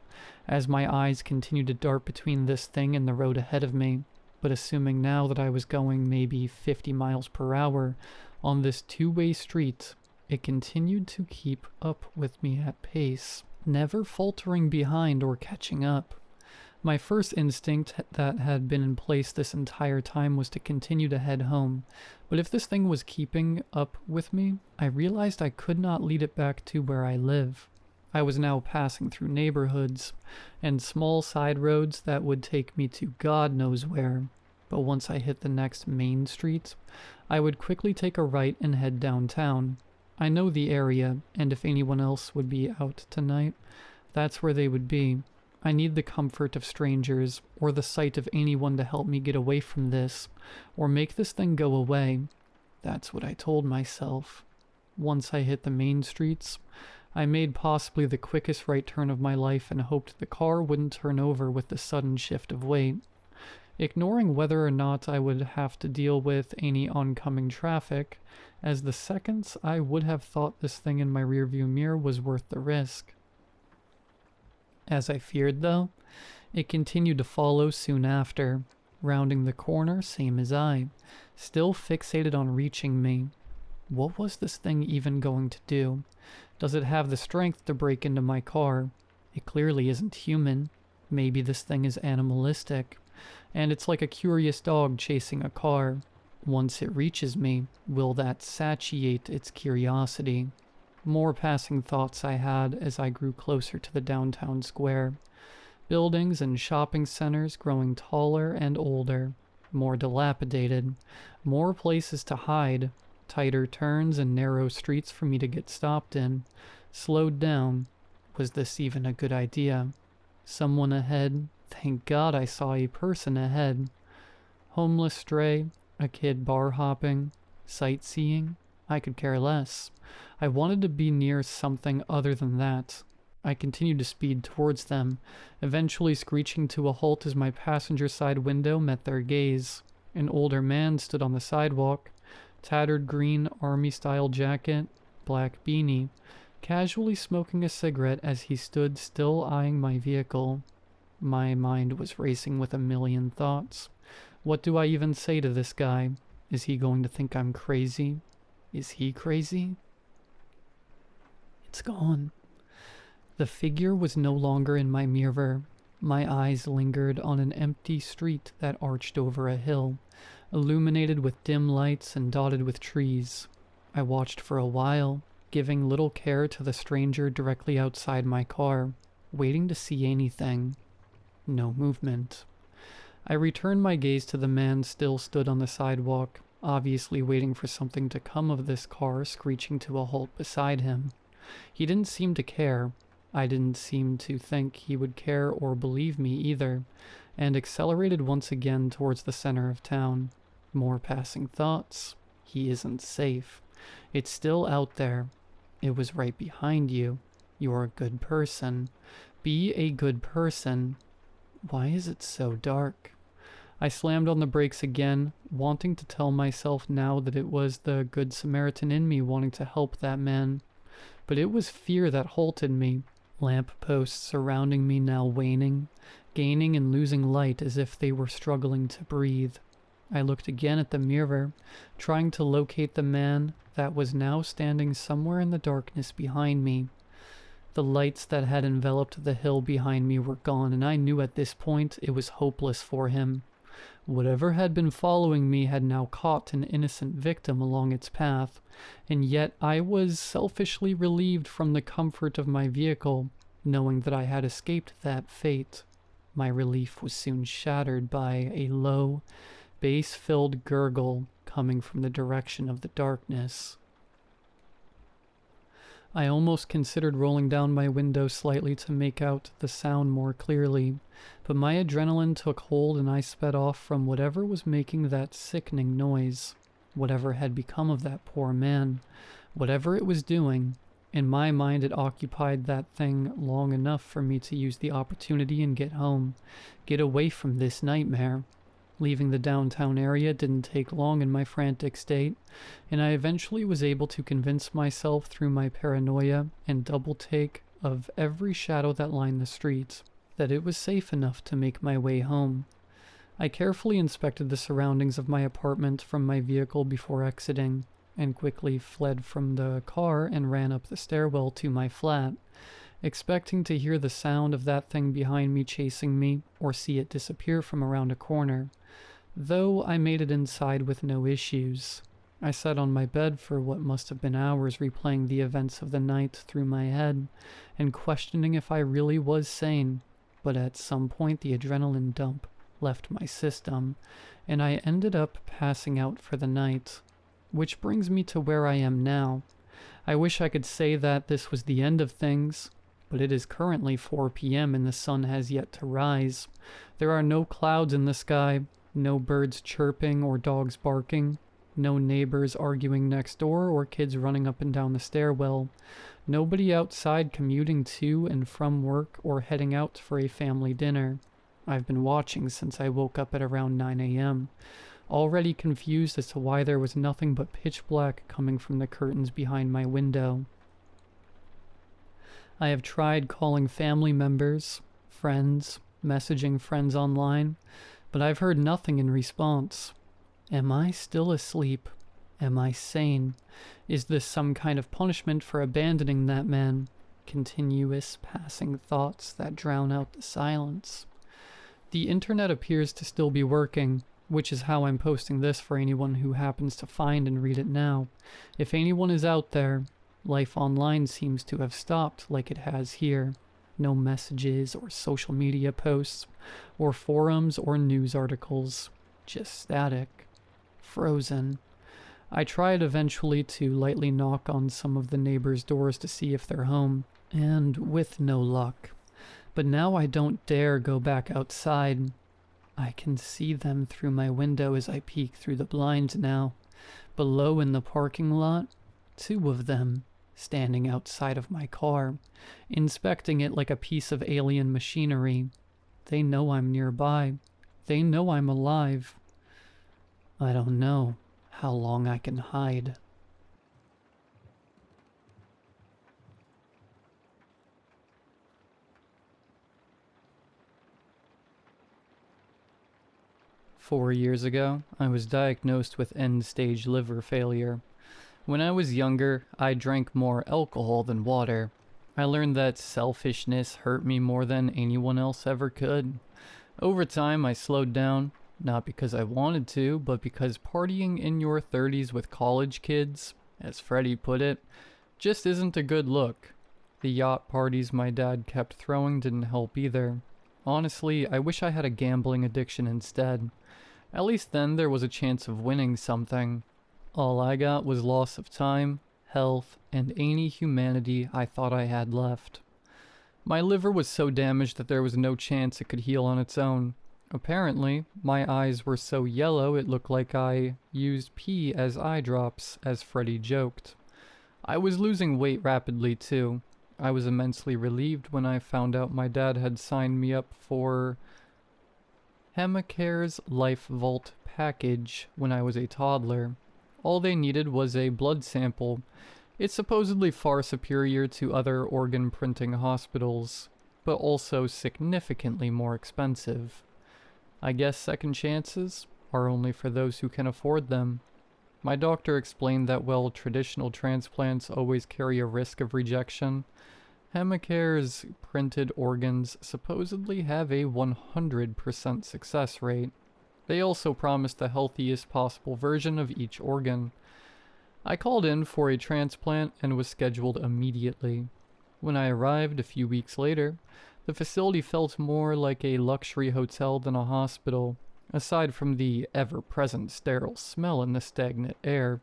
as my eyes continued to dart between this thing and the road ahead of me, but assuming now that I was going maybe 50 miles per hour on this two-way street, it continued to keep up with me at pace, never faltering behind or catching up. My first instinct that had been in place this entire time was to continue to head home, but if this thing was keeping up with me, I realized I could not lead it back to where I live. I was now passing through neighborhoods and small side roads that would take me to God knows where, but once I hit the next main street, I would quickly take a right and head downtown. I know the area, and if anyone else would be out tonight, that's where they would be. I need the comfort of strangers, or the sight of anyone to help me get away from this, or make this thing go away. That's what I told myself. Once I hit the main streets, I made possibly the quickest right turn of my life and hoped the car wouldn't turn over with the sudden shift of weight. Ignoring whether or not I would have to deal with any oncoming traffic, as the seconds I would have thought this thing in my rearview mirror was worth the risk. As I feared, though, it continued to follow soon after, rounding the corner same as I, still fixated on reaching me. What was this thing even going to do? Does it have the strength to break into my car? It clearly isn't human. Maybe this thing is animalistic, and it's like a curious dog chasing a car. Once it reaches me, will that satiate its curiosity? More passing thoughts I had as I grew closer to the downtown square. Buildings and shopping centers growing taller and older, more dilapidated, more places to hide, tighter turns and narrow streets for me to get stopped in. Slowed down. Was this even a good idea? Someone ahead. Thank God I saw a person ahead. Homeless stray, a kid bar hopping, sightseeing. I could care less. I wanted to be near something other than that. I continued to speed towards them, eventually screeching to a halt as my passenger side window met their gaze. An older man stood on the sidewalk, tattered green army-style jacket, black beanie, casually smoking a cigarette as he stood still eyeing my vehicle. My mind was racing with a million thoughts. What do I even say to this guy? Is he going to think I'm crazy? Is he crazy? It's gone. The figure was no longer in my mirror. My eyes lingered on an empty street that arched over a hill, illuminated with dim lights and dotted with trees. I watched for a while, giving little care to the stranger directly outside my car, waiting to see anything. No movement. I returned my gaze to the man still stood on the sidewalk, obviously waiting for something to come of this car screeching to a halt beside him. He didn't seem to care. I didn't seem to think he would care or believe me either, and accelerated once again towards the center of town. More passing thoughts. He isn't safe. It's still out there. It was right behind you. You're a good person. Be a good person. Why is it so dark? I slammed on the brakes again, wanting to tell myself now that it was the Good Samaritan in me wanting to help that man. But it was fear that halted me. Lamp posts surrounding me now waning, gaining and losing light as if they were struggling to breathe. I looked again at the mirror, trying to locate the man that was now standing somewhere in the darkness behind me. The lights that had enveloped the hill behind me were gone, and I knew at this point it was hopeless for him. Whatever had been following me had now caught an innocent victim along its path, and yet I was selfishly relieved from the comfort of my vehicle, knowing that I had escaped that fate. My relief was soon shattered by a low, bass-filled gurgle coming from the direction of the darkness. I almost considered rolling down my window slightly to make out the sound more clearly, but my adrenaline took hold and I sped off from whatever was making that sickening noise. Whatever had become of that poor man, whatever it was doing, in my mind it occupied that thing long enough for me to use the opportunity and get home, get away from this nightmare. Leaving the downtown area didn't take long in my frantic state, and I eventually was able to convince myself through my paranoia and double take of every shadow that lined the streets that it was safe enough to make my way home. I carefully inspected the surroundings of my apartment from my vehicle before exiting, and quickly fled from the car and ran up the stairwell to my flat, expecting to hear the sound of that thing behind me chasing me or see it disappear from around a corner. Though I made it inside with no issues. I sat on my bed for what must have been hours replaying the events of the night through my head and questioning if I really was sane, but at some point the adrenaline dump left my system and I ended up passing out for the night. Which brings me to where I am now. I wish I could say that this was the end of things, but it is currently 4 p.m. and the sun has yet to rise. There are no clouds in the sky, no birds chirping or dogs barking, no neighbors arguing next door or kids running up and down the stairwell, nobody outside commuting to and from work or heading out for a family dinner. I've been watching since I woke up at around 9 a.m., already confused as to why there was nothing but pitch black coming from the curtains behind my window. I have tried calling family members, friends, messaging friends online, but I've heard nothing in response. Am I still asleep? Am I sane? Is this some kind of punishment for abandoning that man? Continuous passing thoughts that drown out the silence. The internet appears to still be working, which is how I'm posting this for anyone who happens to find and read it now. If anyone is out there, life online seems to have stopped like it has here. No messages or social media posts, or forums or news articles. Just static. Frozen. I tried eventually to lightly knock on some of the neighbors' doors to see if they're home, and with no luck. But now I don't dare go back outside. I can see them through my window as I peek through the blinds now. Below in the parking lot, 2 of them, standing outside of my car, inspecting it like a piece of alien machinery. They know I'm nearby. They know I'm alive. I don't know how long I can hide. Four years ago, I was diagnosed with end-stage liver failure. When I was younger, I drank more alcohol than water. I learned that selfishness hurt me more than anyone else ever could. Over time, I slowed down, not because I wanted to, but because partying in your 30s with college kids, as Freddie put it, just isn't a good look. The yacht parties my dad kept throwing didn't help either. Honestly, I wish I had a gambling addiction instead. At least then there was a chance of winning something. All I got was loss of time, health, and any humanity I thought I had left. My liver was so damaged that there was no chance it could heal on its own. Apparently, my eyes were so yellow it looked like I used pee as eye drops, as Freddy joked. I was losing weight rapidly too. I was immensely relieved when I found out my dad had signed me up for Heineke's Life Vault package when I was a toddler. All they needed was a blood sample. It's supposedly far superior to other organ printing hospitals, but also significantly more expensive. I guess second chances are only for those who can afford them. My doctor explained that while traditional transplants always carry a risk of rejection, Heineke's printed organs supposedly have a 100% success rate. They also promise the healthiest possible version of each organ. I called in for a transplant and was scheduled immediately. When I arrived a few weeks later, the facility felt more like a luxury hotel than a hospital, aside from the ever-present sterile smell in the stagnant air.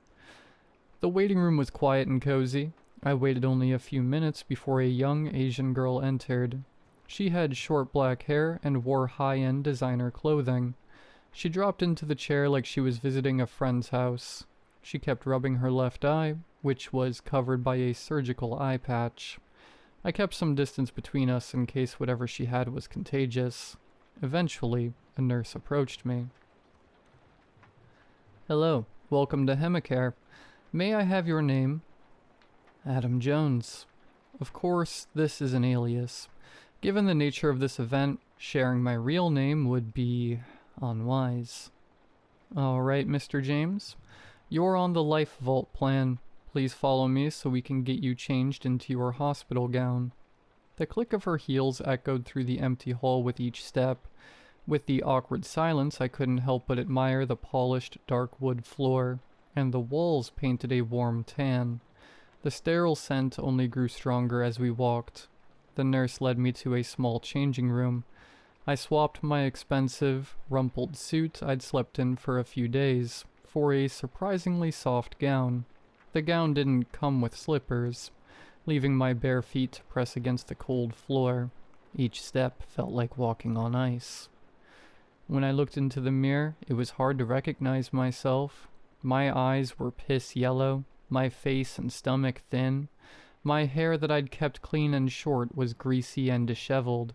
The waiting room was quiet and cozy. I waited only a few minutes before a young Asian girl entered. She had short black hair and wore high-end designer clothing. She dropped into the chair like she was visiting a friend's house. She kept rubbing her left eye, which was covered by a surgical eye patch. I kept some distance between us in case whatever she had was contagious. Eventually, a nurse approached me. "Hello, welcome to Heinekie. May I have your name?" "Adam Jones." Of course, this is an alias. Given the nature of this event, sharing my real name would be unwise. "Alright, Mr. James. You're on the Life Vault plan. Please follow me so we can get you changed into your hospital gown." The click of her heels echoed through the empty hall with each step. With the awkward silence, I couldn't help but admire the polished dark wood floor, and the walls painted a warm tan. The sterile scent only grew stronger as we walked. The nurse led me to a small changing room. I swapped my expensive, rumpled suit I'd slept in for a few days for a surprisingly soft gown. The gown didn't come with slippers, leaving my bare feet to press against the cold floor. Each step felt like walking on ice. When I looked into the mirror, it was hard to recognize myself. My eyes were piss yellow, my face and stomach thin. My hair that I'd kept clean and short was greasy and disheveled.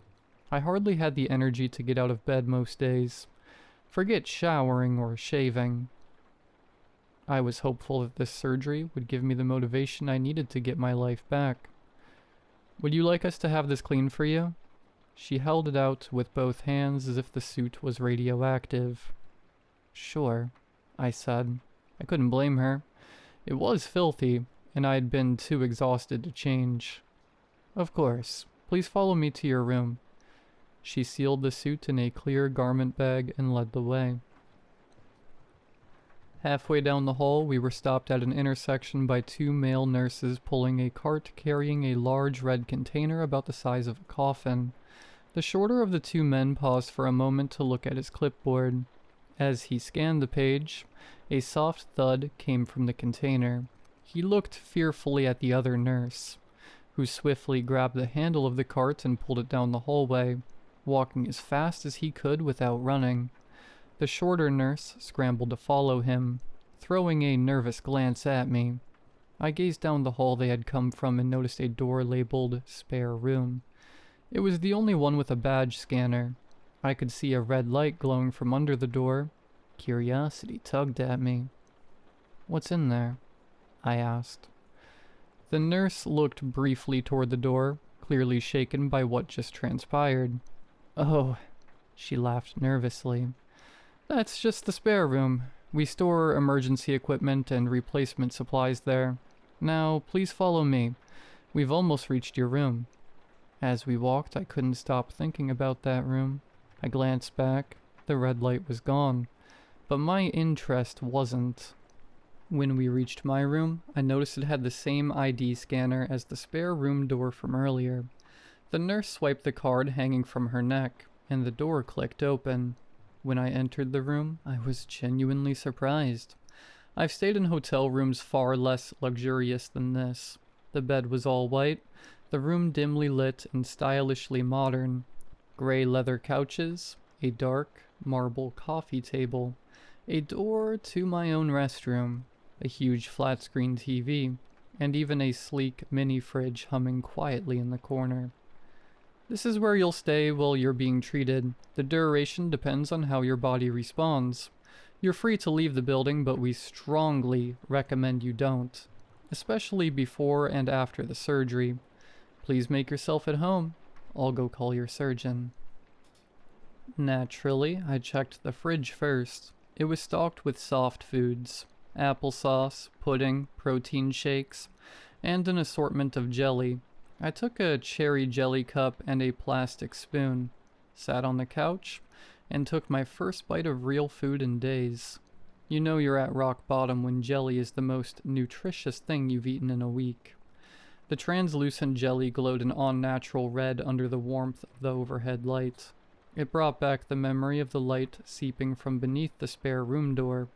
I hardly had the energy to get out of bed most days. Forget showering or shaving. I was hopeful that this surgery would give me the motivation I needed to get my life back. "Would you like us to have this cleaned for you?" She held it out with both hands as if the suit was radioactive. "Sure," I said. I couldn't blame her. It was filthy, and I had been too exhausted to change. "Of course. Please follow me to your room." She sealed the suit in a clear garment bag and led the way. Halfway down the hall, we were stopped at an intersection by two male nurses pulling a cart carrying a large red container about the size of a coffin. The shorter of the two men paused for a moment to look at his clipboard. As he scanned the page, a soft thud came from the container. He looked fearfully at the other nurse, who swiftly grabbed the handle of the cart and pulled it down the hallway, walking as fast as he could without running. The shorter nurse scrambled to follow him, throwing a nervous glance at me. I gazed down the hall they had come from and noticed a door labeled "Spare Room." It was the only one with a badge scanner. I could see a red light glowing from under the door. Curiosity tugged at me. "What's in there?" I asked. The nurse looked briefly toward the door, clearly shaken by what just transpired. "Oh," she laughed nervously. "That's just the spare room. We store emergency equipment and replacement supplies there. Now, please follow me. We've almost reached your room." As we walked, I couldn't stop thinking about that room. I glanced back. The red light was gone. But my interest wasn't. When we reached my room, I noticed it had the same ID scanner as the spare room door from earlier. The nurse swiped the card hanging from her neck, and the door clicked open. When I entered the room, I was genuinely surprised. I've stayed in hotel rooms far less luxurious than this. The bed was all white, The room dimly lit and stylishly modern. Gray leather couches, a dark marble coffee table, a door to my own restroom, a huge flat-screen TV, and even a sleek mini fridge humming quietly in the corner. This is where you'll stay while you're being treated. The duration depends on how your body responds. You're free to leave the building, but we strongly recommend you don't, especially before and after the surgery. Please make yourself at home. I'll go call your surgeon. Naturally, I checked the fridge first. It was stocked with soft foods, applesauce, pudding, protein shakes, and an assortment of jelly. I took a cherry jelly cup and a plastic spoon, sat on the couch, and took my first bite of real food in days. You know you're at rock bottom when jelly is the most nutritious thing you've eaten in a week. The translucent jelly glowed an unnatural red under the warmth of the overhead light. It brought back the memory of the light seeping from beneath the spare room door.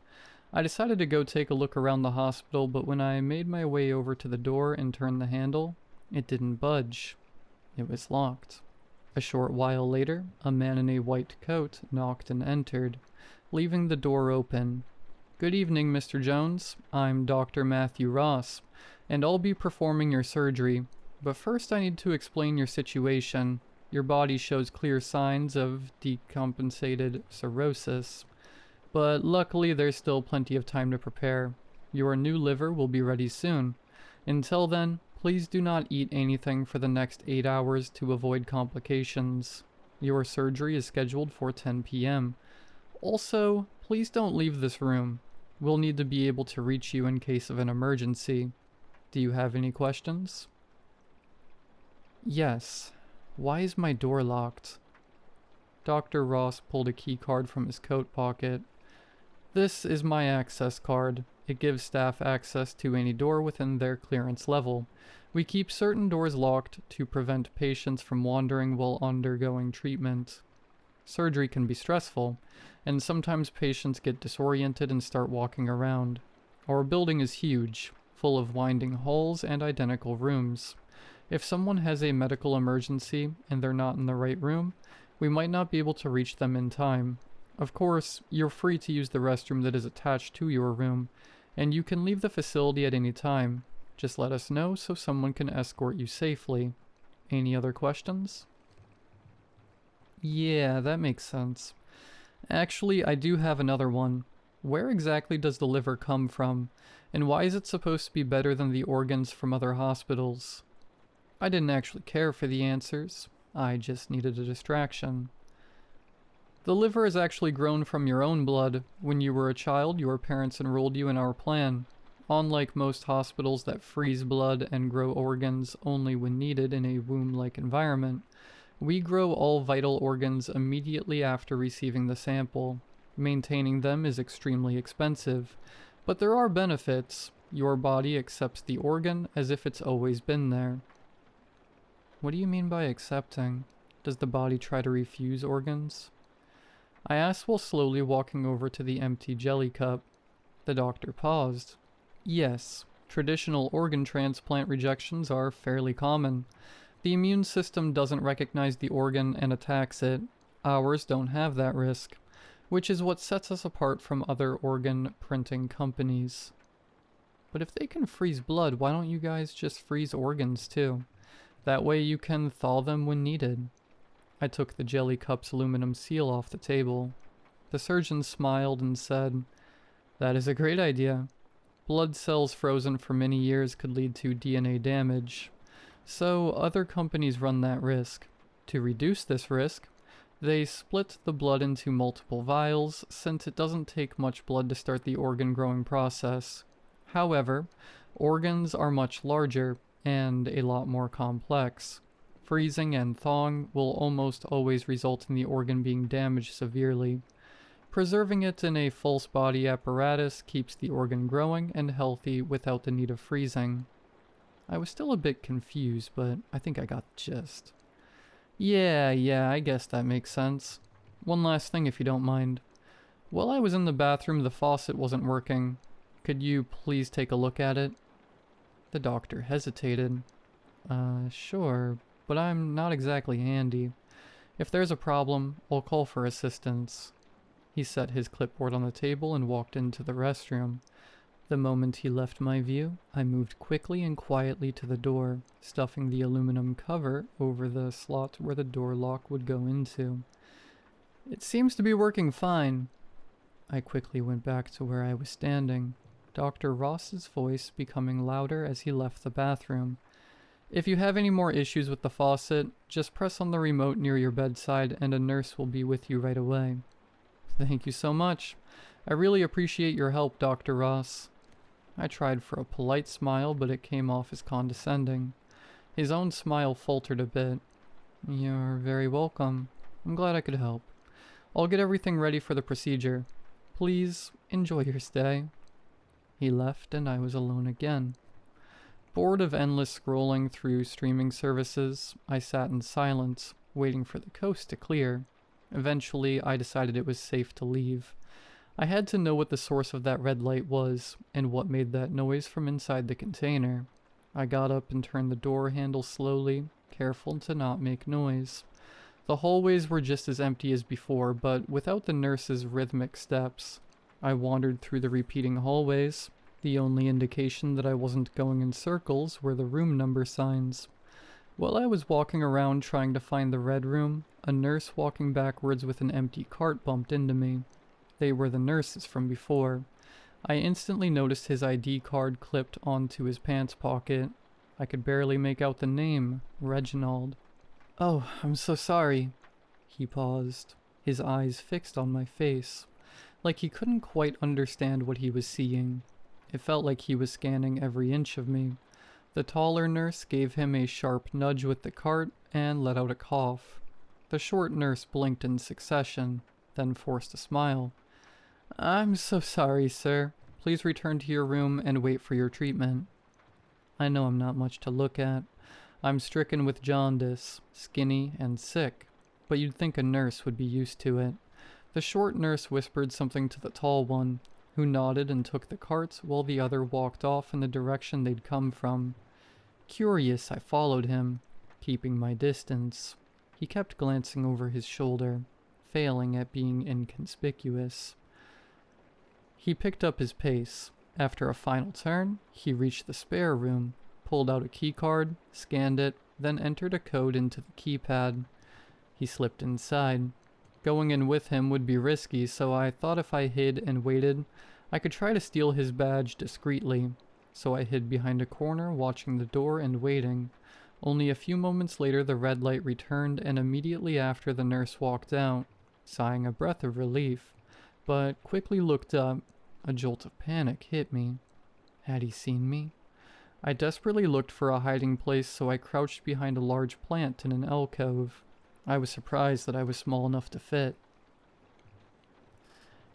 I decided to go take a look around the hospital, but when I made my way over to the door and turned the handle, it didn't budge. It was locked. A short while later, a man in a white coat knocked and entered, leaving the door open. "Good evening, Mr. Jones. I'm Dr. Matthew Ross, and I'll be performing your surgery. But first I need to explain your situation. Your body shows clear signs of decompensated cirrhosis. But luckily there's still plenty of time to prepare. Your new liver will be ready soon. Until then, please do not eat anything for the next 8 hours to avoid complications. Your surgery is scheduled for 10 p.m. Also, please don't leave this room. We'll need to be able to reach you in case of an emergency. Do you have any questions?" "Yes. Why is my door locked?" Dr. Ross pulled a key card from his coat pocket. "This is my access card. It gives staff access to any door within their clearance level. We keep certain doors locked to prevent patients from wandering while undergoing treatment. Surgery can be stressful, and sometimes patients get disoriented and start walking around. Our building is huge, full of winding halls and identical rooms. If someone has a medical emergency and they're not in the right room, we might not be able to reach them in time. Of course, you're free to use the restroom that is attached to your room, and you can leave the facility at any time. Just let us know so someone can escort you safely. Any other questions?" "Yeah, that makes sense. Actually, I do have another one. Where exactly does the liver come from, and why is it supposed to be better than the organs from other hospitals?" I didn't actually care for the answers. I just needed a distraction. "The liver is actually grown from your own blood. When you were a child, your parents enrolled you in our plan. Unlike most hospitals that freeze blood and grow organs only when needed in a womb-like environment, we grow all vital organs immediately after receiving the sample. Maintaining them is extremely expensive, but there are benefits. Your body accepts the organ as if it's always been there." "What do you mean by accepting? Does the body try to refuse organs?" I asked while slowly walking over to the empty jelly cup. The doctor paused. "Yes, traditional organ transplant rejections are fairly common. The immune system doesn't recognize the organ and attacks it. Ours don't have that risk, which is what sets us apart from other organ printing companies." "But if they can freeze blood, why don't you guys just freeze organs too? That way you can thaw them when needed." I took the jelly cup's aluminum seal off the table. The surgeon smiled and said, "That is a great idea. Blood cells frozen for many years could lead to DNA damage. So other companies run that risk. To reduce this risk, they split the blood into multiple vials, since it doesn't take much blood to start the organ growing process. However, organs are much larger and a lot more complex. Freezing and thawing will almost always result in the organ being damaged severely. Preserving it in a false body apparatus keeps the organ growing and healthy without the need of freezing." I was still a bit confused, but I think I got the gist. Yeah, I guess that makes sense. One last thing if you don't mind. While I was in the bathroom, the faucet wasn't working. Could you please take a look at it?" The doctor hesitated. Sure, but I'm not exactly handy. If there's a problem, I'll call for assistance. He set his clipboard on the table and walked into the restroom. The moment he left my view, I moved quickly and quietly to the door, stuffing the aluminum cover over the slot where the door lock would go into. It seems to be working fine. I quickly went back to where I was standing, Dr. Ross's voice becoming louder as he left the bathroom. If you have any more issues with the faucet, just press on the remote near your bedside and a nurse will be with you right away. Thank you so much. I really appreciate your help, Dr. Ross. I tried for a polite smile, but it came off as condescending. His own smile faltered a bit. You're very welcome. I'm glad I could help. I'll get everything ready for the procedure. Please enjoy your stay. He left and I was alone again. Bored of endless scrolling through streaming services, I sat in silence, waiting for the coast to clear. Eventually, I decided it was safe to leave. I had to know what the source of that red light was, and what made that noise from inside the container. I got up and turned the door handle slowly, careful to not make noise. The hallways were just as empty as before, but without the nurse's rhythmic steps. I wandered through the repeating hallways. The only indication that I wasn't going in circles were the room number signs. While I was walking around trying to find the red room, a nurse walking backwards with an empty cart bumped into me. They were the nurses from before. I instantly noticed his ID card clipped onto his pants pocket. I could barely make out the name, Reginald. Oh, I'm so sorry. He paused, his eyes fixed on my face, like he couldn't quite understand what he was seeing. It felt like he was scanning every inch of me. The taller nurse gave him a sharp nudge with the cart and let out a cough. The short nurse blinked in succession, then forced a smile. I'm so sorry, sir. Please return to your room and wait for your treatment. I know I'm not much to look at. I'm stricken with jaundice, skinny and sick, but you'd think a nurse would be used to it. The short nurse whispered something to the tall one, who nodded and took the carts while the other walked off in the direction they'd come from. Curious, I followed him, keeping my distance. He kept glancing over his shoulder, failing at being inconspicuous. He picked up his pace. After a final turn, he reached the spare room, pulled out a keycard, scanned it, then entered a code into the keypad. He slipped inside. Going in with him would be risky, so I thought if I hid and waited, I could try to steal his badge discreetly. So I hid behind a corner, watching the door and waiting. Only a few moments later the red light returned, and immediately after the nurse walked out, sighing a breath of relief, but quickly looked up. A jolt of panic hit me. Had he seen me? I desperately looked for a hiding place, so I crouched behind a large plant in an alcove. I was surprised that I was small enough to fit.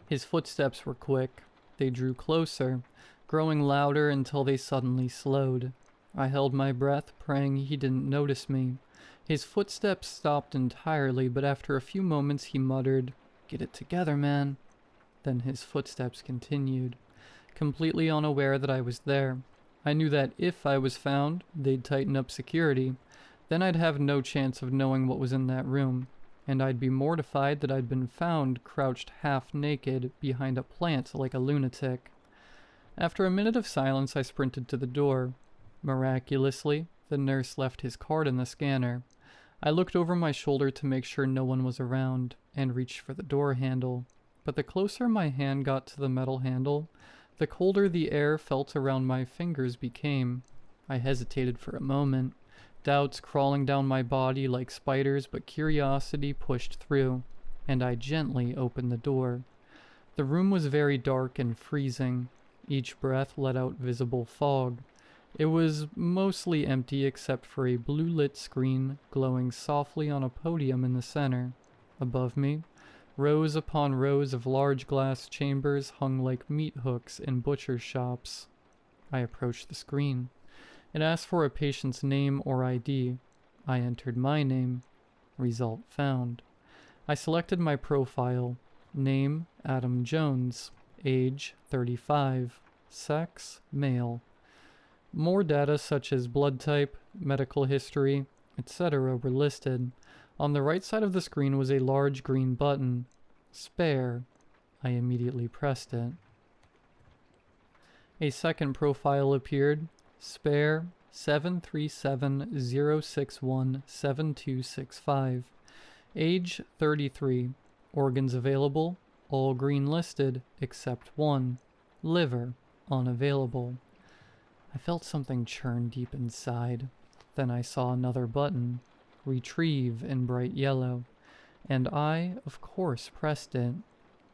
His footsteps were quick. They drew closer, growing louder until they suddenly slowed. I held my breath, praying he didn't notice me. His footsteps stopped entirely, but after a few moments he muttered, "Get it together, man." Then his footsteps continued, completely unaware that I was there. I knew that if I was found, they'd tighten up security. Then I'd have no chance of knowing what was in that room, and I'd be mortified that I'd been found crouched half naked behind a plant like a lunatic. After a minute of silence, I sprinted to the door. Miraculously, the nurse left his card in the scanner. I looked over my shoulder to make sure no one was around, and reached for the door handle. But the closer my hand got to the metal handle, the colder the air felt around my fingers became. I hesitated for a moment, doubts crawling down my body like spiders, but curiosity pushed through, and I gently opened the door. The room was very dark and freezing. Each breath let out visible fog. It was mostly empty except for a blue-lit screen glowing softly on a podium in the center. Above me, rows upon rows of large glass chambers hung like meat hooks in butcher shops. I approached the screen. It asked for a patient's name or ID. I entered my name. Result found. I selected my profile. Name, Adam Jones. Age, 35. Sex, male. More data such as blood type, medical history, etc. were listed. On the right side of the screen was a large green button. Spare. I immediately pressed it. A second profile appeared. Spare 737-061-7265. Age 33. Organs available. All green listed except one. Liver unavailable. I felt something churn deep inside. Then I saw another button. Retrieve in bright yellow. And I, of course, pressed it.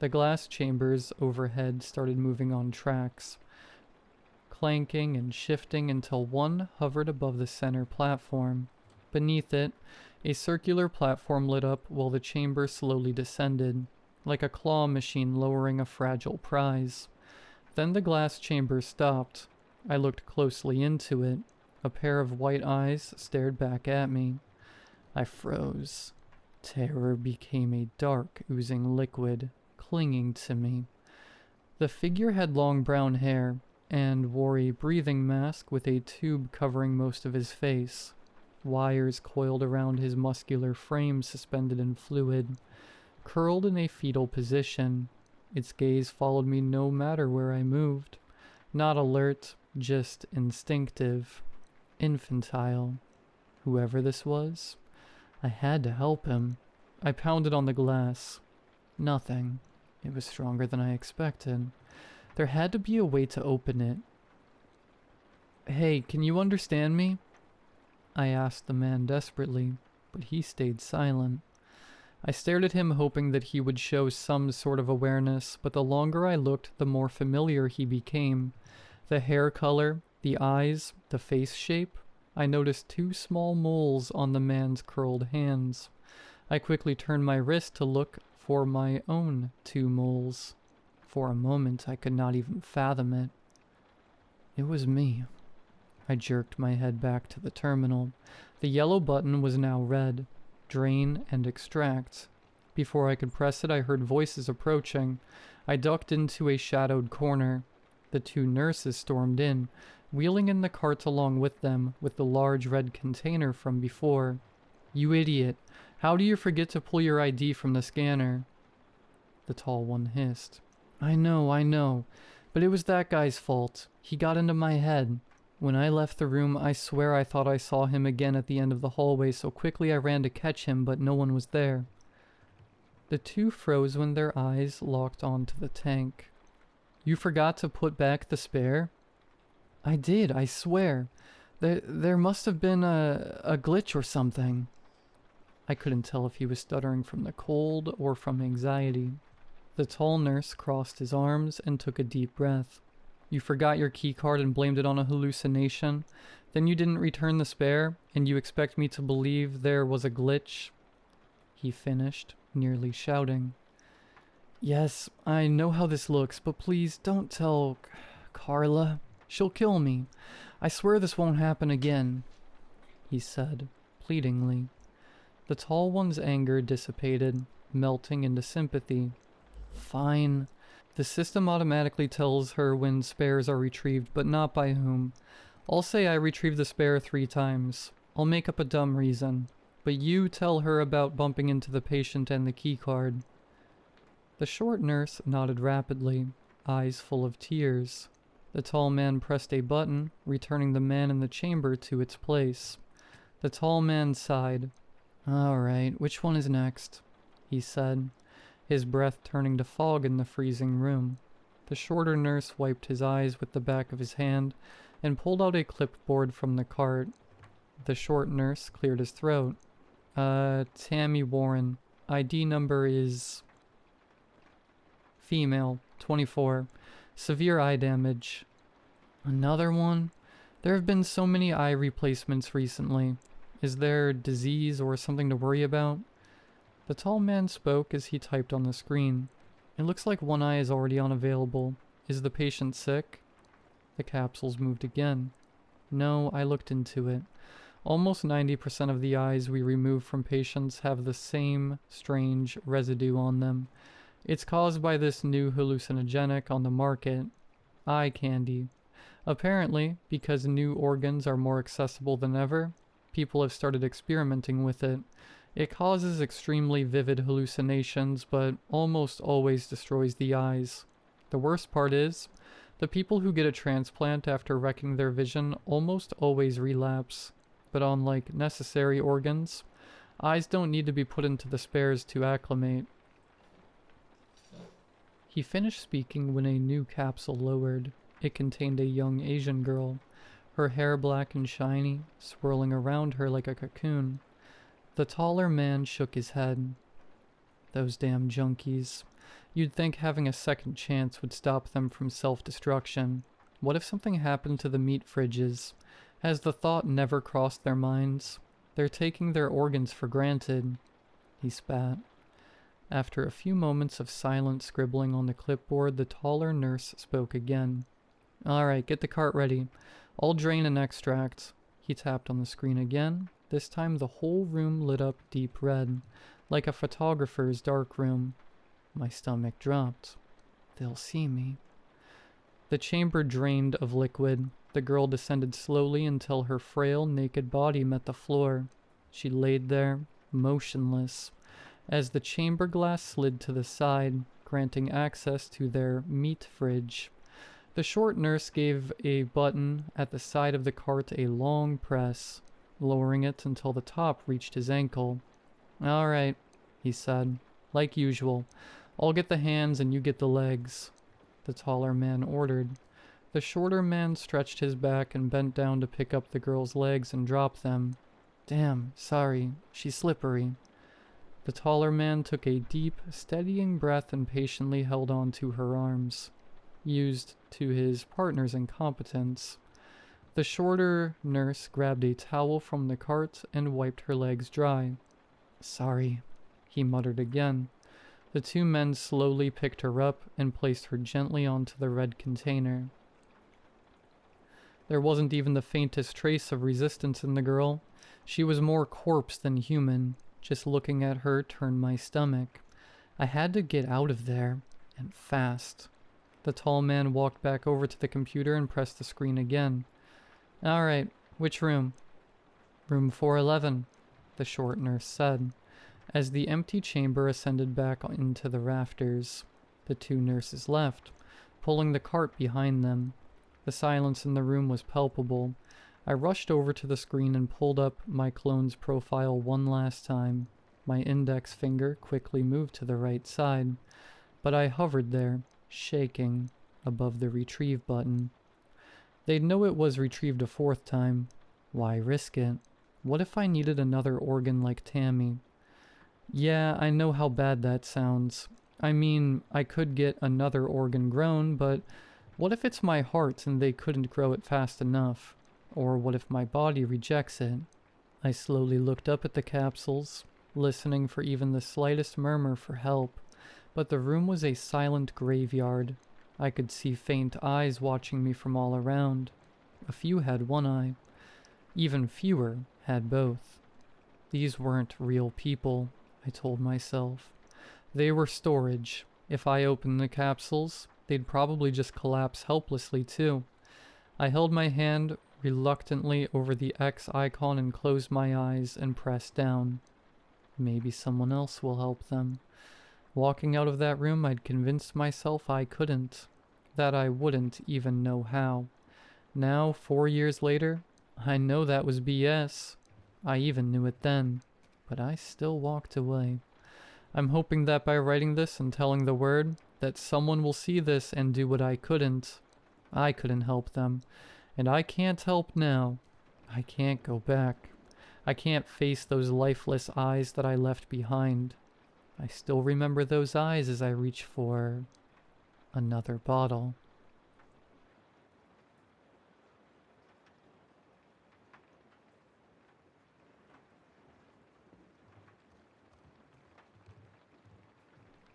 The glass chambers overhead started moving on tracks, clanking and shifting until one hovered above the center platform. Beneath it, a circular platform lit up while the chamber slowly descended, like a claw machine lowering a fragile prize. Then the glass chamber stopped. I looked closely into it. A pair of white eyes stared back at me. I froze. Terror became a dark, oozing liquid, clinging to me. The figure had long brown hair, and wore a breathing mask with a tube covering most of his face. Wires coiled around his muscular frame suspended in fluid. Curled in a fetal position, its gaze followed me no matter where I moved. Not alert, just instinctive. Infantile. Whoever this was, I had to help him. I pounded on the glass. Nothing. It was stronger than I expected. There had to be a way to open it. Hey, can you understand me? I asked the man desperately, but he stayed silent. I stared at him hoping that he would show some sort of awareness, but the longer I looked, the more familiar he became. The hair color, the eyes, the face shape. I noticed 2 small moles on the man's curled hands. I quickly turned my wrist to look for my own 2 moles. For a moment, I could not even fathom it. It was me. I jerked my head back to the terminal. The yellow button was now red. Drain and extract. Before I could press it, I heard voices approaching. I ducked into a shadowed corner. The 2 nurses stormed in, wheeling in the carts along with them with the large red container from before. You idiot. How do you forget to pull your ID from the scanner? The tall one hissed. I know, but it was that guy's fault. He got into my head. When I left the room, I swear I thought I saw him again at the end of the hallway, so quickly I ran to catch him, but no one was there. The 2 froze when their eyes locked onto the tank. You forgot to put back the spare? I did, I swear. There must have been a glitch or something. I couldn't tell if he was stuttering from the cold or from anxiety. The tall nurse crossed his arms and took a deep breath. You forgot your keycard and blamed it on a hallucination. Then you didn't return the spare, and you expect me to believe there was a glitch? He finished, nearly shouting. Yes, I know how this looks, but please don't tell Carla. She'll kill me. I swear this won't happen again, he said, pleadingly. The tall one's anger dissipated, melting into sympathy. Fine. The system automatically tells her when spares are retrieved, but not by whom. I'll say I retrieved the spare 3 times. I'll make up a dumb reason. But you tell her about bumping into the patient and the keycard. The short nurse nodded rapidly, eyes full of tears. The tall man pressed a button, returning the man in the chamber to its place. The tall man sighed. All right, which one is next? He said, his breath turning to fog in the freezing room. The shorter nurse wiped his eyes with the back of his hand and pulled out a clipboard from the cart. The short nurse cleared his throat. Tammy Warren. ID number is... Female, 24. Severe eye damage. Another one? There have been so many eye replacements recently. Is there disease or something to worry about? The tall man spoke as he typed on the screen. It looks like one eye is already unavailable. Is the patient sick? The capsules moved again. No, I looked into it. Almost 90% of the eyes we remove from patients have the same strange residue on them. It's caused by this new hallucinogenic on the market, eye candy. Apparently, because new organs are more accessible than ever, people have started experimenting with it. It causes extremely vivid hallucinations, but almost always destroys the eyes. The worst part is, the people who get a transplant after wrecking their vision almost always relapse. But unlike necessary organs, eyes don't need to be put into the spares to acclimate. He finished speaking when a new capsule lowered. It contained a young Asian girl, her hair black and shiny, swirling around her like a cocoon. The taller man shook his head. Those damn junkies. You'd think having a second chance would stop them from self-destruction. What if something happened to the meat fridges? Has the thought never crossed their minds? They're taking their organs for granted. He spat. After a few moments of silent scribbling on the clipboard, the taller nurse spoke again. "All right, get the cart ready. I'll drain and extract." He tapped on the screen again. This time the whole room lit up deep red, like a photographer's darkroom. My stomach dropped. They'll see me. The chamber drained of liquid. The girl descended slowly until her frail, naked body met the floor. She laid there, motionless, as the chamber glass slid to the side, granting access to their meat fridge. The short nurse gave a button at the side of the cart a long press, lowering it until the top reached his ankle. "All right," he said. "Like usual. I'll get the hands and you get the legs," the taller man ordered. The shorter man stretched his back and bent down to pick up the girl's legs and drop them. "Damn, sorry. She's slippery." The taller man took a deep, steadying breath and patiently held on to her arms, used to his partner's incompetence. The shorter nurse grabbed a towel from the cart and wiped her legs dry. "Sorry," he muttered again. The two men slowly picked her up and placed her gently onto the red container. There wasn't even the faintest trace of resistance in the girl. She was more corpse than human. Just looking at her turned my stomach. I had to get out of there, and fast. The tall man walked back over to the computer and pressed the screen again. "All right, which room?" "Room 411, the short nurse said, as the empty chamber ascended back into the rafters. The two nurses left, pulling the cart behind them. The silence in the room was palpable. I rushed over to the screen and pulled up my clone's profile one last time. My index finger quickly moved to the right side, but I hovered there, shaking, above the retrieve button. They'd know it was retrieved a fourth time. Why risk it? What if I needed another organ like Tammy? Yeah, I know how bad that sounds. I mean, I could get another organ grown, but what if it's my heart and they couldn't grow it fast enough? Or what if my body rejects it? I slowly looked up at the capsules, listening for even the slightest murmur for help, but the room was a silent graveyard. I could see faint eyes watching me from all around. A few had one eye. Even fewer had both. These weren't real people, I told myself. They were storage. If I opened the capsules, they'd probably just collapse helplessly too. I held my hand reluctantly over the X icon and closed my eyes and pressed down. Maybe someone else will help them. Walking out of that room, I'd convinced myself I couldn't, that I wouldn't even know how. Now, 4 years later, I know that was BS. I even knew it then, but I still walked away. I'm hoping that by writing this and telling the word, that someone will see this and do what I couldn't. I couldn't help them, and I can't help now. I can't go back. I can't face those lifeless eyes that I left behind. I still remember those eyes as I reach for another bottle.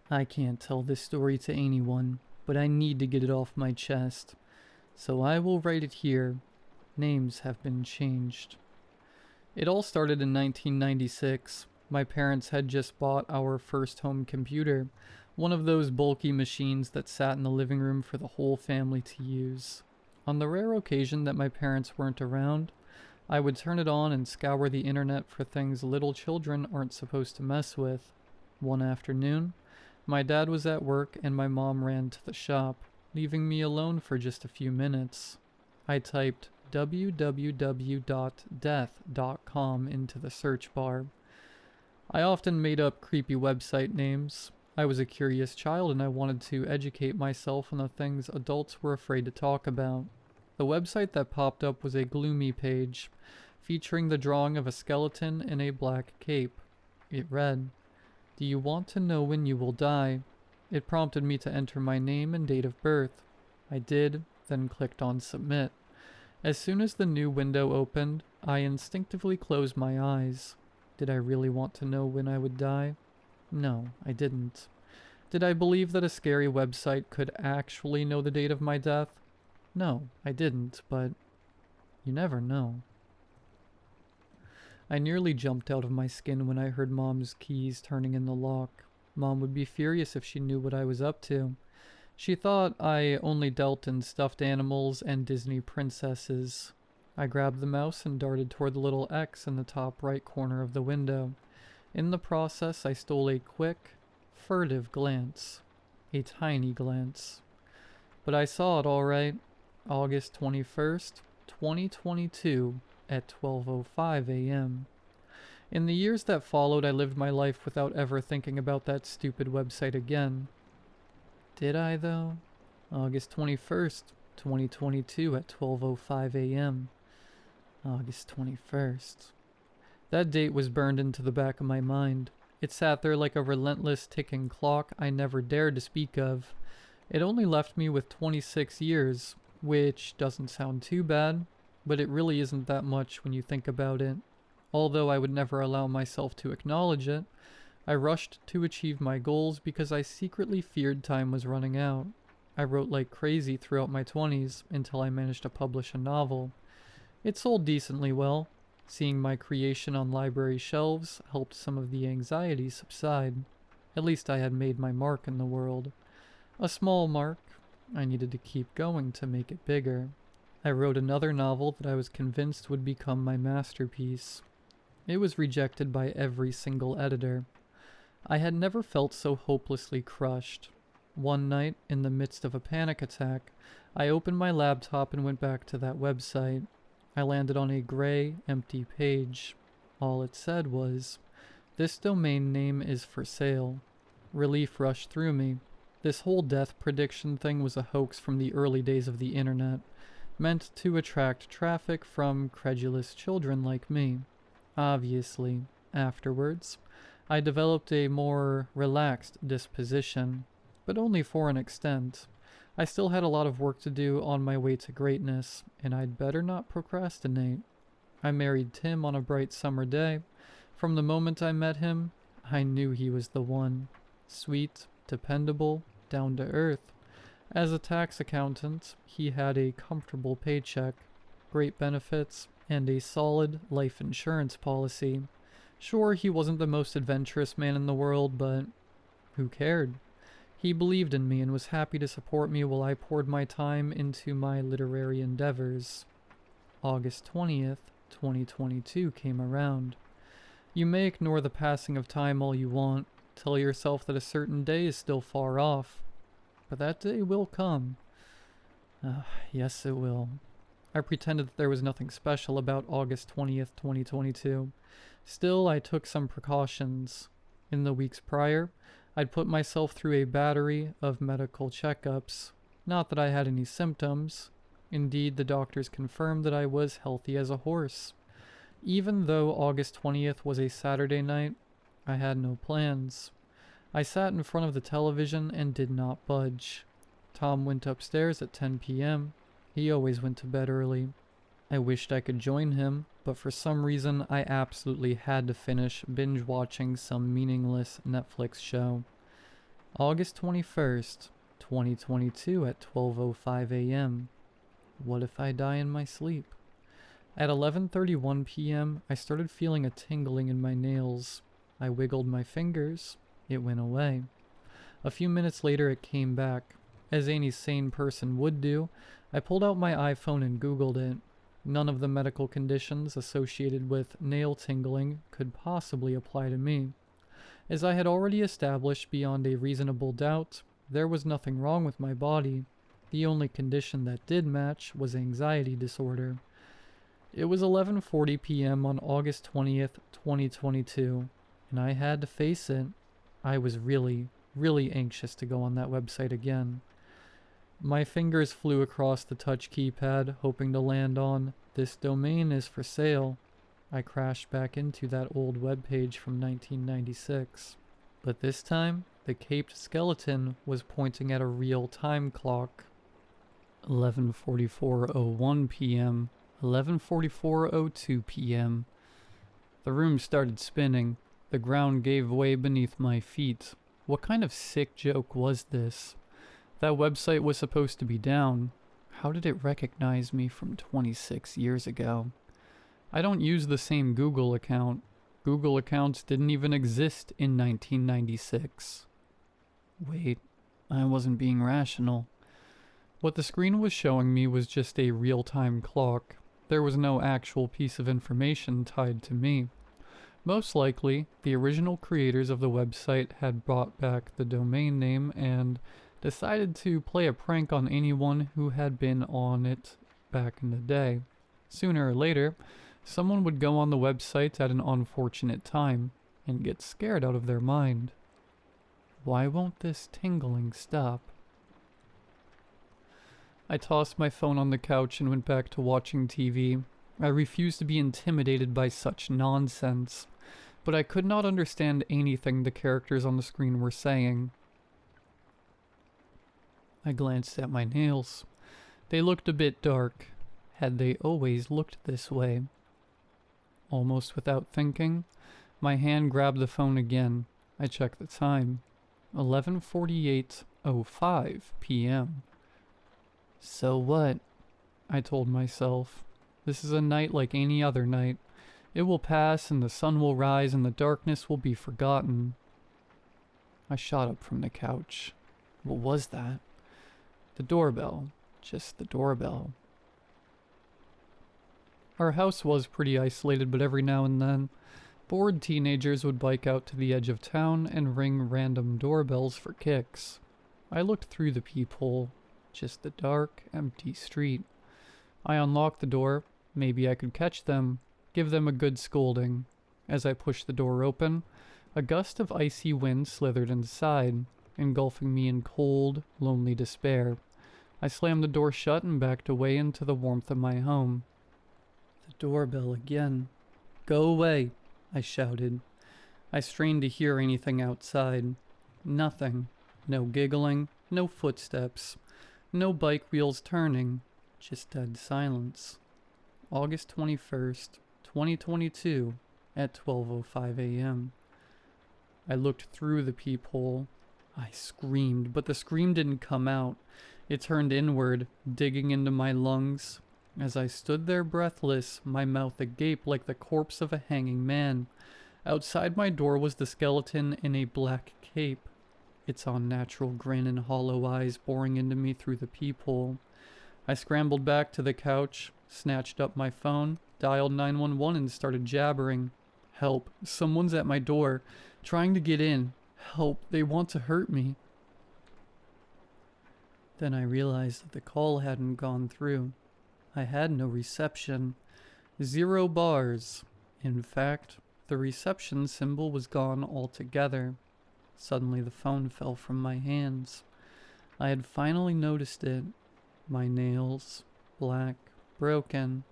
I can't tell this story to anyone, but I need to get it off my chest. So I will write it here. Names have been changed. It all started in 1996. My parents had just bought our first home computer, one of those bulky machines that sat in the living room for the whole family to use. On the rare occasion that my parents weren't around, I would turn it on and scour the internet for things little children aren't supposed to mess with. One afternoon, my dad was at work and my mom ran to the shop, leaving me alone for just a few minutes. I typed www.death.com into the search bar. I often made up creepy website names. I was a curious child and I wanted to educate myself on the things adults were afraid to talk about. The website that popped up was a gloomy page, featuring the drawing of a skeleton in a black cape. It read, "Do you want to know when you will die?" It prompted me to enter my name and date of birth. I did, then clicked on submit. As soon as the new window opened, I instinctively closed my eyes. Did I really want to know when I would die? No, I didn't. Did I believe that a scary website could actually know the date of my death? No, I didn't, but you never know. I nearly jumped out of my skin when I heard Mom's keys turning in the lock. Mom would be furious if she knew what I was up to. She thought I only dealt in stuffed animals and Disney princesses. I grabbed the mouse and darted toward the little X in the top right corner of the window. In the process, I stole a quick, furtive glance. A tiny glance. But I saw it all right. August 21st, 2022 at 12:05 a.m. In the years that followed, I lived my life without ever thinking about that stupid website again. Did I, though? August 21st, 2022 at 12:05 a.m. August 21st. That date was burned into the back of my mind. It sat there like a relentless ticking clock I never dared to speak of. It only left me with 26 years, which doesn't sound too bad, but it really isn't that much when you think about it. Although I would never allow myself to acknowledge it, I rushed to achieve my goals because I secretly feared time was running out. I wrote like crazy throughout my 20s until I managed to publish a novel. It sold decently well. Seeing my creation on library shelves helped some of the anxiety subside. At least I had made my mark in the world. A small mark. I needed to keep going to make it bigger. I wrote another novel that I was convinced would become my masterpiece. It was rejected by every single editor. I had never felt so hopelessly crushed. One night, in the midst of a panic attack, I opened my laptop and went back to that website. I landed on a gray, empty page. All it said was, "This domain name is for sale." Relief rushed through me. This whole death prediction thing was a hoax from the early days of the internet, meant to attract traffic from credulous children like me. Obviously, afterwards, I developed a more relaxed disposition, but only for an extent. I still had a lot of work to do on my way to greatness, and I'd better not procrastinate. I married Tim on a bright summer day. From the moment I met him, I knew he was the one. Sweet, dependable, down to earth. As a tax accountant, he had a comfortable paycheck, great benefits, and a solid life insurance policy. Sure, he wasn't the most adventurous man in the world, but who cared? He believed in me and was happy to support me while I poured my time into my literary endeavors. August 20th, 2022 came around. You may ignore the passing of time all you want, tell yourself that a certain day is still far off, but that day will come. Yes, it will. I pretended that there was nothing special about August 20th, 2022. Still, I took some precautions. In the weeks prior, I'd put myself through a battery of medical checkups. Not that I had any symptoms. Indeed, the doctors confirmed that I was healthy as a horse. Even though August 20th was a Saturday night, I had no plans. I sat in front of the television and did not budge. Tom went upstairs at 10 p.m. He always went to bed early. I wished I could join him, but for some reason I absolutely had to finish binge-watching some meaningless Netflix show. August 21st, 2022 at 12:05 a.m. What if I die in my sleep? At 11:31 p.m., I started feeling a tingling in my nails. I wiggled my fingers. It went away. A few minutes later, it came back. As any sane person would do, I pulled out my iPhone and Googled it. None of the medical conditions associated with nail tingling could possibly apply to me. As I had already established beyond a reasonable doubt, there was nothing wrong with my body. The only condition that did match was anxiety disorder. It was 11:40 p.m. on August 20th, 2022, and I had to face it. I was really anxious to go on that website again. My fingers flew across the touch keypad, hoping to land on, "This domain is for sale." I crashed back into that old webpage from 1996. But this time, the caped skeleton was pointing at a real time clock. 11:44:01 p.m., 11:44:02 p.m. The room started spinning. The ground gave way beneath my feet. What kind of sick joke was this? That website was supposed to be down. How did it recognize me from 26 years ago? I don't use the same Google account. Google accounts didn't even exist in 1996. Wait, I wasn't being rational. What the screen was showing me was just a real-time clock. There was no actual piece of information tied to me. Most likely, the original creators of the website had brought back the domain name and decided to play a prank on anyone who had been on it back in the day. Sooner or later, someone would go on the website at an unfortunate time and get scared out of their mind. Why won't this tingling stop? I tossed my phone on the couch and went back to watching TV. I refused to be intimidated by such nonsense, but I could not understand anything the characters on the screen were saying. I glanced at my nails. They looked a bit dark. Had they always looked this way? Almost without thinking, my hand grabbed the phone again. I checked the time. 11:48:05 p.m. So what? I told myself. This is a night like any other night. It will pass and the sun will rise and the darkness will be forgotten. I shot up from the couch. What was that? The doorbell. Just the doorbell. Our house was pretty isolated, but every now and then, bored teenagers would bike out to the edge of town and ring random doorbells for kicks. I looked through the peephole. Just the dark, empty street. I unlocked the door. Maybe I could catch them, give them a good scolding. As I pushed the door open, a gust of icy wind slithered inside, engulfing me in cold, lonely despair. I slammed the door shut and backed away into the warmth of my home. The doorbell again. "Go away," I shouted. I strained to hear anything outside. Nothing. No giggling, no footsteps, no bike wheels turning, just dead silence. August 21st, 2022, at 12:05 a.m. I looked through the peephole. I screamed, but the scream didn't come out. It turned inward, digging into my lungs. As I stood there breathless, my mouth agape like the corpse of a hanging man. Outside my door was the skeleton in a black cape, its unnatural grin and hollow eyes boring into me through the peephole. I scrambled back to the couch, snatched up my phone, dialed 911 and started jabbering. "Help, someone's at my door, trying to get in. Help, they want to hurt me." Then I realized that the call hadn't gone through. I had no reception. 0 bars. In fact, the reception symbol was gone altogether. Suddenly the phone fell from my hands. I had finally noticed it. My nails, black, broken,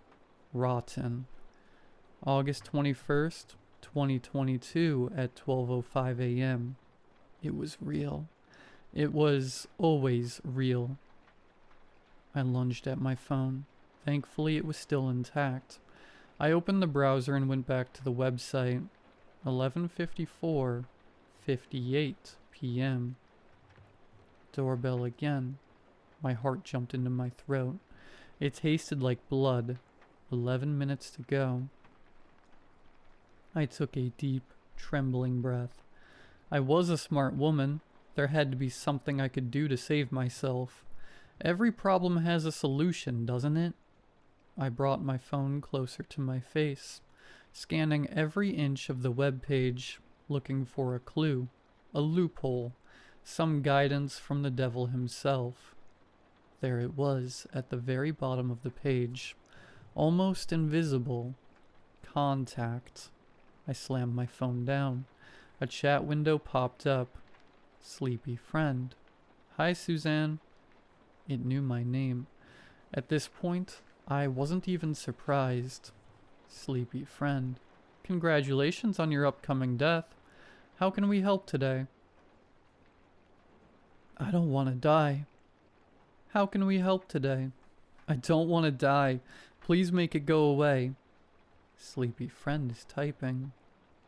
rotten. August 21st, 2022 at 12:05 a.m. It was real. It was always real. I lunged at my phone. Thankfully, it was still intact. I opened the browser and went back to the website. 11:54:58 p.m. Doorbell again. My heart jumped into my throat. It tasted like blood. 11 minutes to go. I took a deep, trembling breath. I was a smart woman. There had to be something I could do to save myself. Every problem has a solution, doesn't it? I brought my phone closer to my face, scanning every inch of the web page, looking for a clue, a loophole, some guidance from the devil himself. There it was at the very bottom of the page, almost invisible. Contact. I slammed my phone down. A chat window popped up. Sleepy friend. Hi, Suzanne. It knew my name. At this point, I wasn't even surprised. Sleepy friend. Congratulations on your upcoming death. How can we help today? I don't want to die. How can we help today? I don't want to die. Please make it go away. Sleepy friend is typing.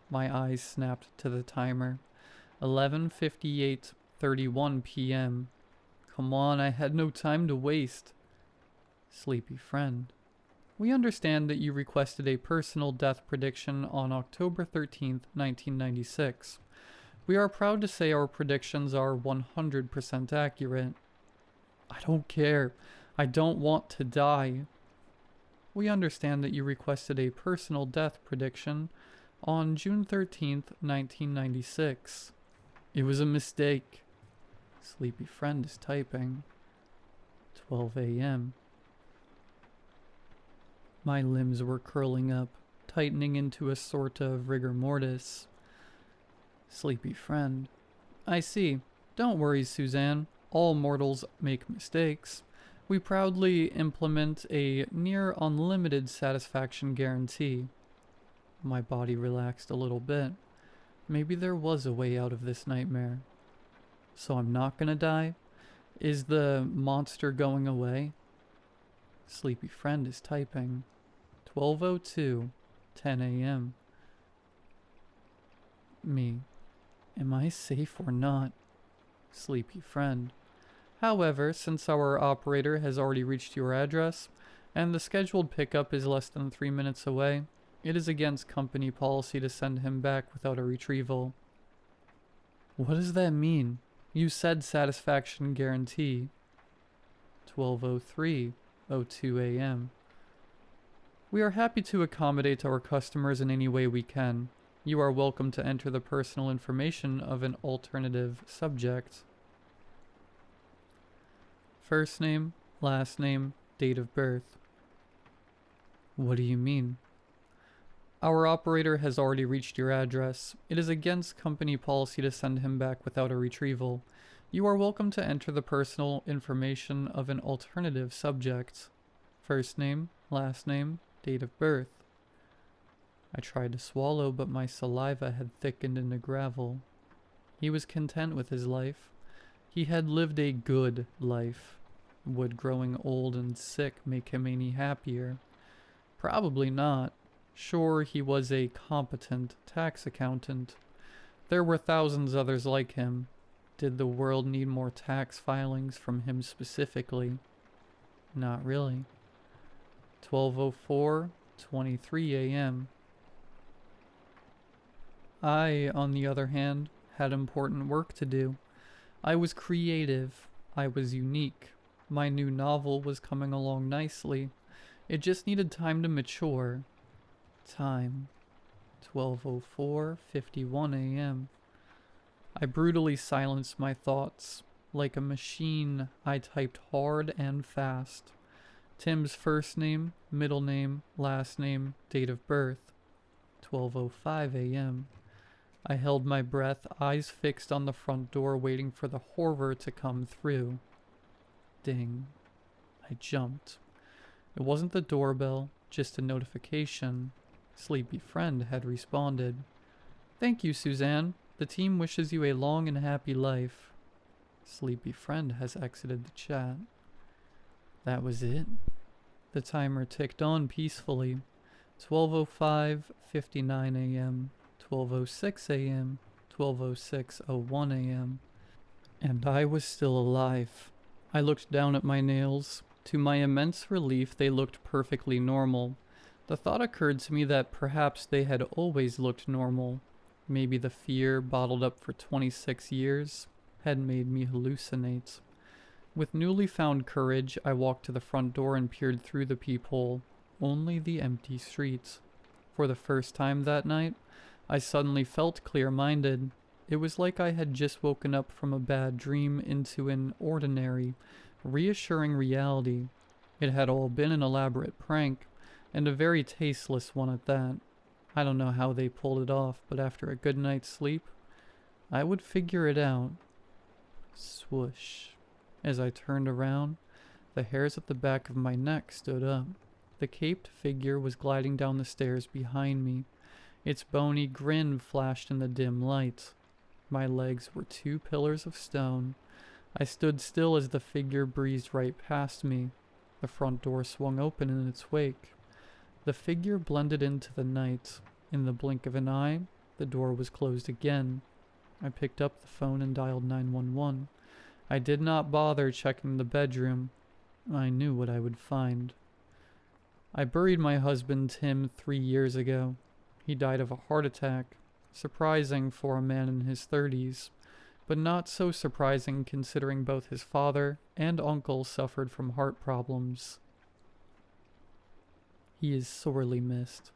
My eyes snapped to the timer. 11:58:31 p.m. Come on, I had no time to waste. Sleepy friend. We understand that you requested a personal death prediction on October 13th, 1996. We are proud to say our predictions are 100% accurate. I don't care. I don't want to die. We understand that you requested a personal death prediction on June 13th, 1996. It was a mistake. Sleepy friend is typing. 12 a.m. My limbs were curling up, tightening into a sort of rigor mortis. Sleepy friend. I see. Don't worry, Suzanne. All mortals make mistakes. We proudly implement a near unlimited satisfaction guarantee. My body relaxed a little bit. Maybe there was a way out of this nightmare. So I'm not gonna die? Is the monster going away? Sleepy friend is typing. 12:02, 10 a.m. Me. Am I safe or not? Sleepy friend. However, since our operator has already reached your address, and the scheduled pickup is less than 3 minutes away, it is against company policy to send him back without a retrieval. What does that mean? You said satisfaction guarantee. 12:03:02 a.m. We are happy to accommodate our customers in any way we can. You are welcome to enter the personal information of an alternative subject. First name, last name, date of birth. What do you mean? Our operator has already reached your address. It is against company policy to send him back without a retrieval. You are welcome to enter the personal information of an alternative subject. First name, last name, date of birth. I tried to swallow, but my saliva had thickened into gravel. He was content with his life. He had lived a good life. Would growing old and sick make him any happier? Probably not. Sure, he was a competent tax accountant. There were thousands others like him. Did the world need more tax filings from him specifically? Not really. 12:04:23 a.m. I, on the other hand, had important work to do. I was creative. I was unique. My new novel was coming along nicely. It just needed time to mature. Time. 12:04:51 a.m. I brutally silenced my thoughts. Like a machine, I typed hard and fast. Tim's first name, middle name, last name, date of birth. 12:05 a.m. I held my breath, eyes fixed on the front door, waiting for the horror to come through. Ding. I jumped. It wasn't the doorbell, just a notification. Sleepy friend had responded. Thank you, Suzanne. The team wishes you a long and happy life. Sleepy friend has exited the chat. That was it. The timer ticked on peacefully. 12:05:59 a.m. 12:06 a.m. 12:06:01 a.m. And I was still alive. I looked down at my nails. To my immense relief, they looked perfectly normal. The thought occurred to me that perhaps they had always looked normal. Maybe the fear, bottled up for 26 years, had made me hallucinate. With newly found courage, I walked to the front door and peered through the peephole. Only the empty streets. For the first time that night, I suddenly felt clear-minded. It was like I had just woken up from a bad dream into an ordinary, reassuring reality. It had all been an elaborate prank, and a very tasteless one at that. I don't know how they pulled it off, but after a good night's sleep, I would figure it out. Swoosh. As I turned around, the hairs at the back of my neck stood up. The caped figure was gliding down the stairs behind me. Its bony grin flashed in the dim light. My legs were two pillars of stone. I stood still as the figure breezed right past me. The front door swung open in its wake. The figure blended into the night. In the blink of an eye, the door was closed again. I picked up the phone and dialed 911. I did not bother checking the bedroom. I knew what I would find. I buried my husband Tim 3 years ago. He died of a heart attack. Surprising for a man in his 30s, but not so surprising considering both his father and uncle suffered from heart problems. He is sorely missed.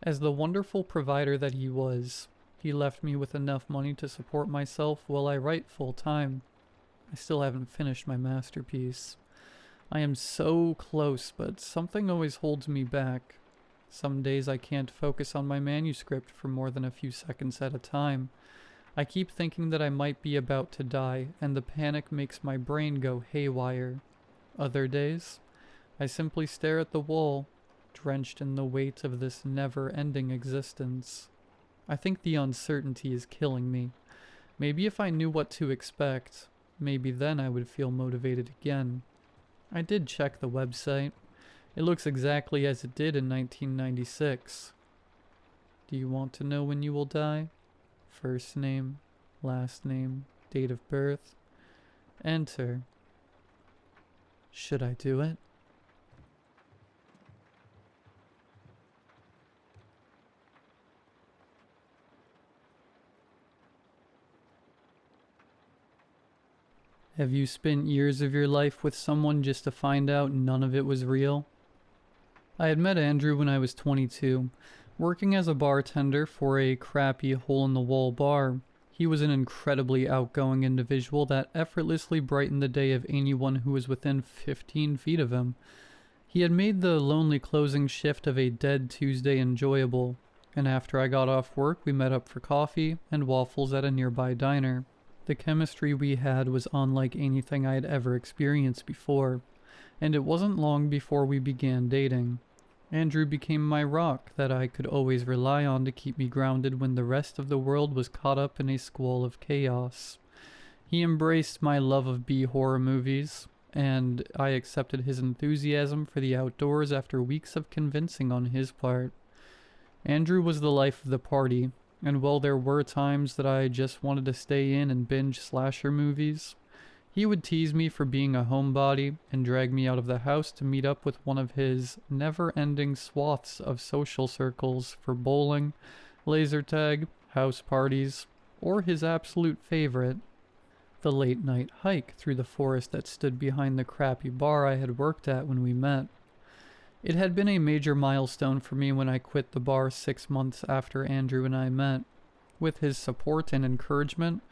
As the wonderful provider that he was, he left me with enough money to support myself while I write full-time. I still haven't finished my masterpiece. I am so close, but something always holds me back. Some days I can't focus on my manuscript for more than a few seconds at a time. I keep thinking that I might be about to die, and the panic makes my brain go haywire. Other days, I simply stare at the wall, drenched in the weight of this never-ending existence. I think the uncertainty is killing me. Maybe if I knew what to expect, maybe then I would feel motivated again. I did check the website. It looks exactly as it did in 1996. Do you want to know when you will die? First name, last name, date of birth. Enter. Should I do it? Have you spent years of your life with someone just to find out none of it was real? I had met Andrew when I was 22, working as a bartender for a crappy hole-in-the-wall bar. He was an incredibly outgoing individual that effortlessly brightened the day of anyone who was within 15 feet of him. He had made the lonely closing shift of a dead Tuesday enjoyable, and after I got off work we met up for coffee and waffles at a nearby diner. The chemistry we had was unlike anything I had ever experienced before, and it wasn't long before we began dating. Andrew became my rock that I could always rely on to keep me grounded when the rest of the world was caught up in a squall of chaos. He embraced my love of B-horror movies, and I accepted his enthusiasm for the outdoors after weeks of convincing on his part. Andrew was the life of the party, and while there were times that I just wanted to stay in and binge slasher movies, he would tease me for being a homebody and drag me out of the house to meet up with one of his never-ending swaths of social circles for bowling, laser tag, house parties, or his absolute favorite, the late-night hike through the forest that stood behind the crappy bar I had worked at when we met. It had been a major milestone for me when I quit the bar 6 months after Andrew and I met. With his support and encouragement,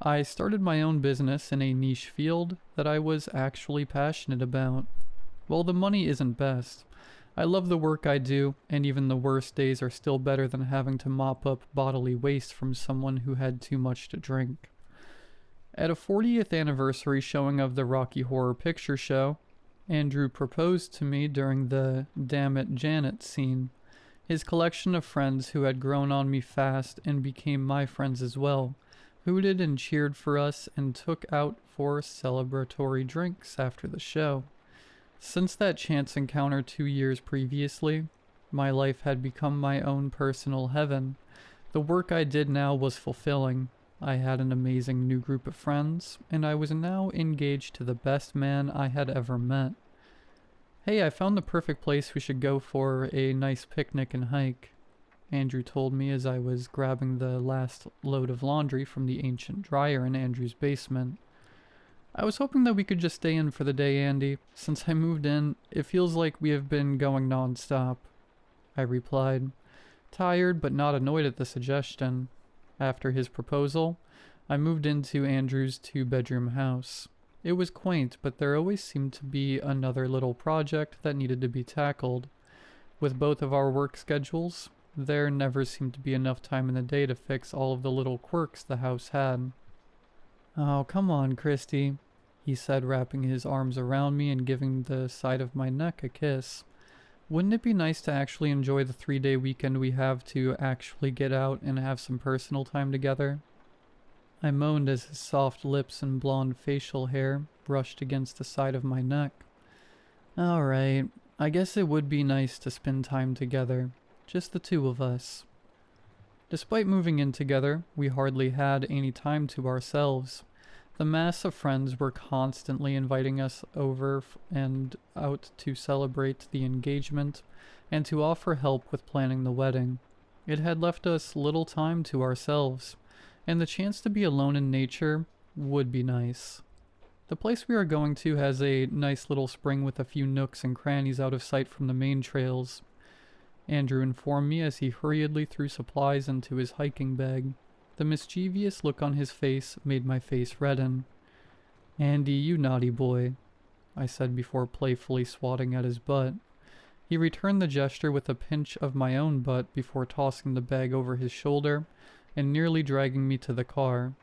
I started my own business in a niche field that I was actually passionate about. While the money isn't best, I love the work I do, and even the worst days are still better than having to mop up bodily waste from someone who had too much to drink. At a 40th anniversary showing of the Rocky Horror Picture Show, Andrew proposed to me during the Damn It Janet scene. His collection of friends who had grown on me fast and became my friends as well hooted and cheered for us and took out for celebratory drinks after the show. Since that chance encounter 2 years previously, my life had become my own personal heaven. The work I did now was fulfilling. I had an amazing new group of friends, and I was now engaged to the best man I had ever met. Hey, I found the perfect place we should go for a nice picnic and hike, Andrew told me as I was grabbing the last load of laundry from the ancient dryer in Andrew's basement. I was hoping that we could just stay in for the day, Andy. Since I moved in, it feels like we have been going non-stop, I replied, tired but not annoyed at the suggestion. After his proposal, I moved into Andrew's 2-bedroom house. It was quaint, but there always seemed to be another little project that needed to be tackled. With both of our work schedules, there never seemed to be enough time in the day to fix all of the little quirks the house had. "Oh, come on, Christy," he said, wrapping his arms around me and giving the side of my neck a kiss. "Wouldn't it be nice to actually enjoy the 3-day weekend we have to actually get out and have some personal time together?" I moaned as his soft lips and blonde facial hair brushed against the side of my neck. "Alright, I guess it would be nice to spend time together, just the two of us." Despite moving in together, we hardly had any time to ourselves. The mass of friends were constantly inviting us over and out to celebrate the engagement and to offer help with planning the wedding. It had left us little time to ourselves, and the chance to be alone in nature would be nice. The place we are going to has a nice little spring with a few nooks and crannies out of sight from the main trails, Andrew informed me as he hurriedly threw supplies into his hiking bag. The mischievous look on his face made my face redden. "Andy, you naughty boy," I said before playfully swatting at his butt. He returned the gesture with a pinch of my own butt before tossing the bag over his shoulder and nearly dragging me to the car.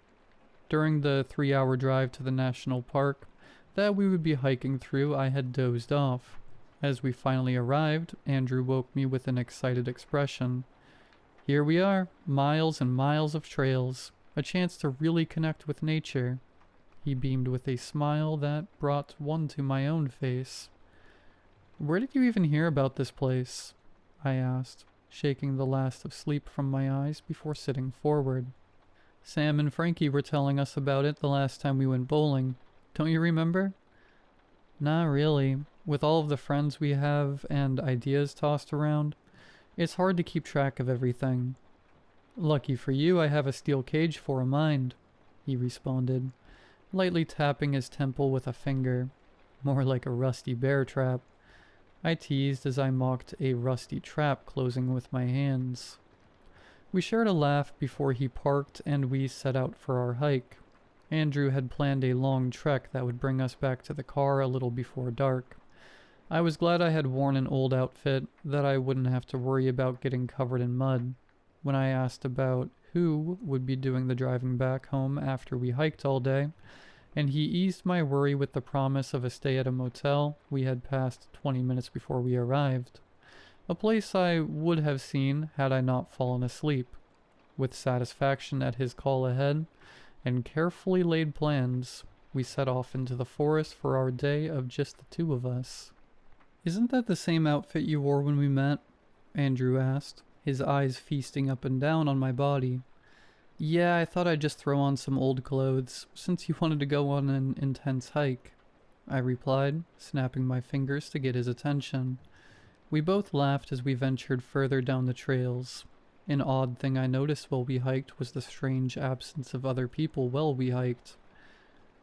During the 3-hour drive to the national park that we would be hiking through, I had dozed off. As we finally arrived, Andrew woke me with an excited expression. "Here we are, miles and miles of trails, a chance to really connect with nature." He beamed with a smile that brought one to my own face. "Where did you even hear about this place?" I asked, shaking the last of sleep from my eyes before sitting forward. "Sam and Frankie were telling us about it the last time we went bowling. Don't you remember?" "Not really. With all of the friends we have and ideas tossed around, it's hard to keep track of everything." "Lucky for you, I have a steel cage for a mind," he responded, lightly tapping his temple with a finger. "More like a rusty bear trap," I teased as I mocked a rusty trap closing with my hands. We shared a laugh before he parked and we set out for our hike. Andrew had planned a long trek that would bring us back to the car a little before dark. I was glad I had worn an old outfit that I wouldn't have to worry about getting covered in mud. When I asked about who would be doing the driving back home after we hiked all day, and he eased my worry with the promise of a stay at a motel we had passed 20 minutes before we arrived. A place I would have seen had I not fallen asleep. With satisfaction at his call ahead and carefully laid plans, we set off into the forest for our day of just the two of us. "Isn't that the same outfit you wore when we met?" Andrew asked, his eyes feasting up and down on my body. "Yeah, I thought I'd just throw on some old clothes, since you wanted to go on an intense hike," I replied, snapping my fingers to get his attention. We both laughed as we ventured further down the trails. An odd thing I noticed while we hiked was the strange absence of other people while we hiked.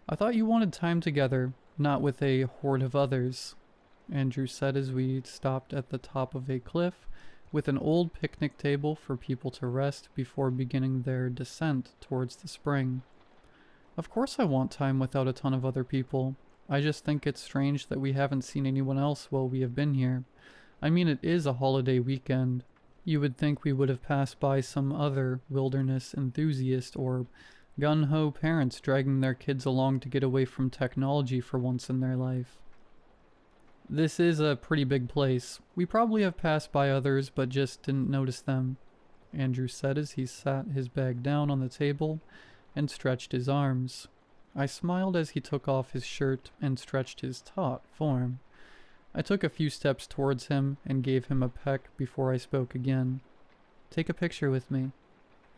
"I thought you wanted time together, not with a horde of others," Andrew said as we stopped at the top of a cliff with an old picnic table for people to rest before beginning their descent towards the spring. "Of course I want time without a ton of other people. I just think it's strange that we haven't seen anyone else while we have been here. I mean, it is a holiday weekend. You would think we would have passed by some other wilderness enthusiast or gun-ho parents dragging their kids along to get away from technology for once in their life." "This is a pretty big place. We probably have passed by others, but just didn't notice them," Andrew said as he sat his bag down on the table and stretched his arms. I smiled as he took off his shirt and stretched his taut form. I took a few steps towards him and gave him a peck before I spoke again. "Take a picture with me,"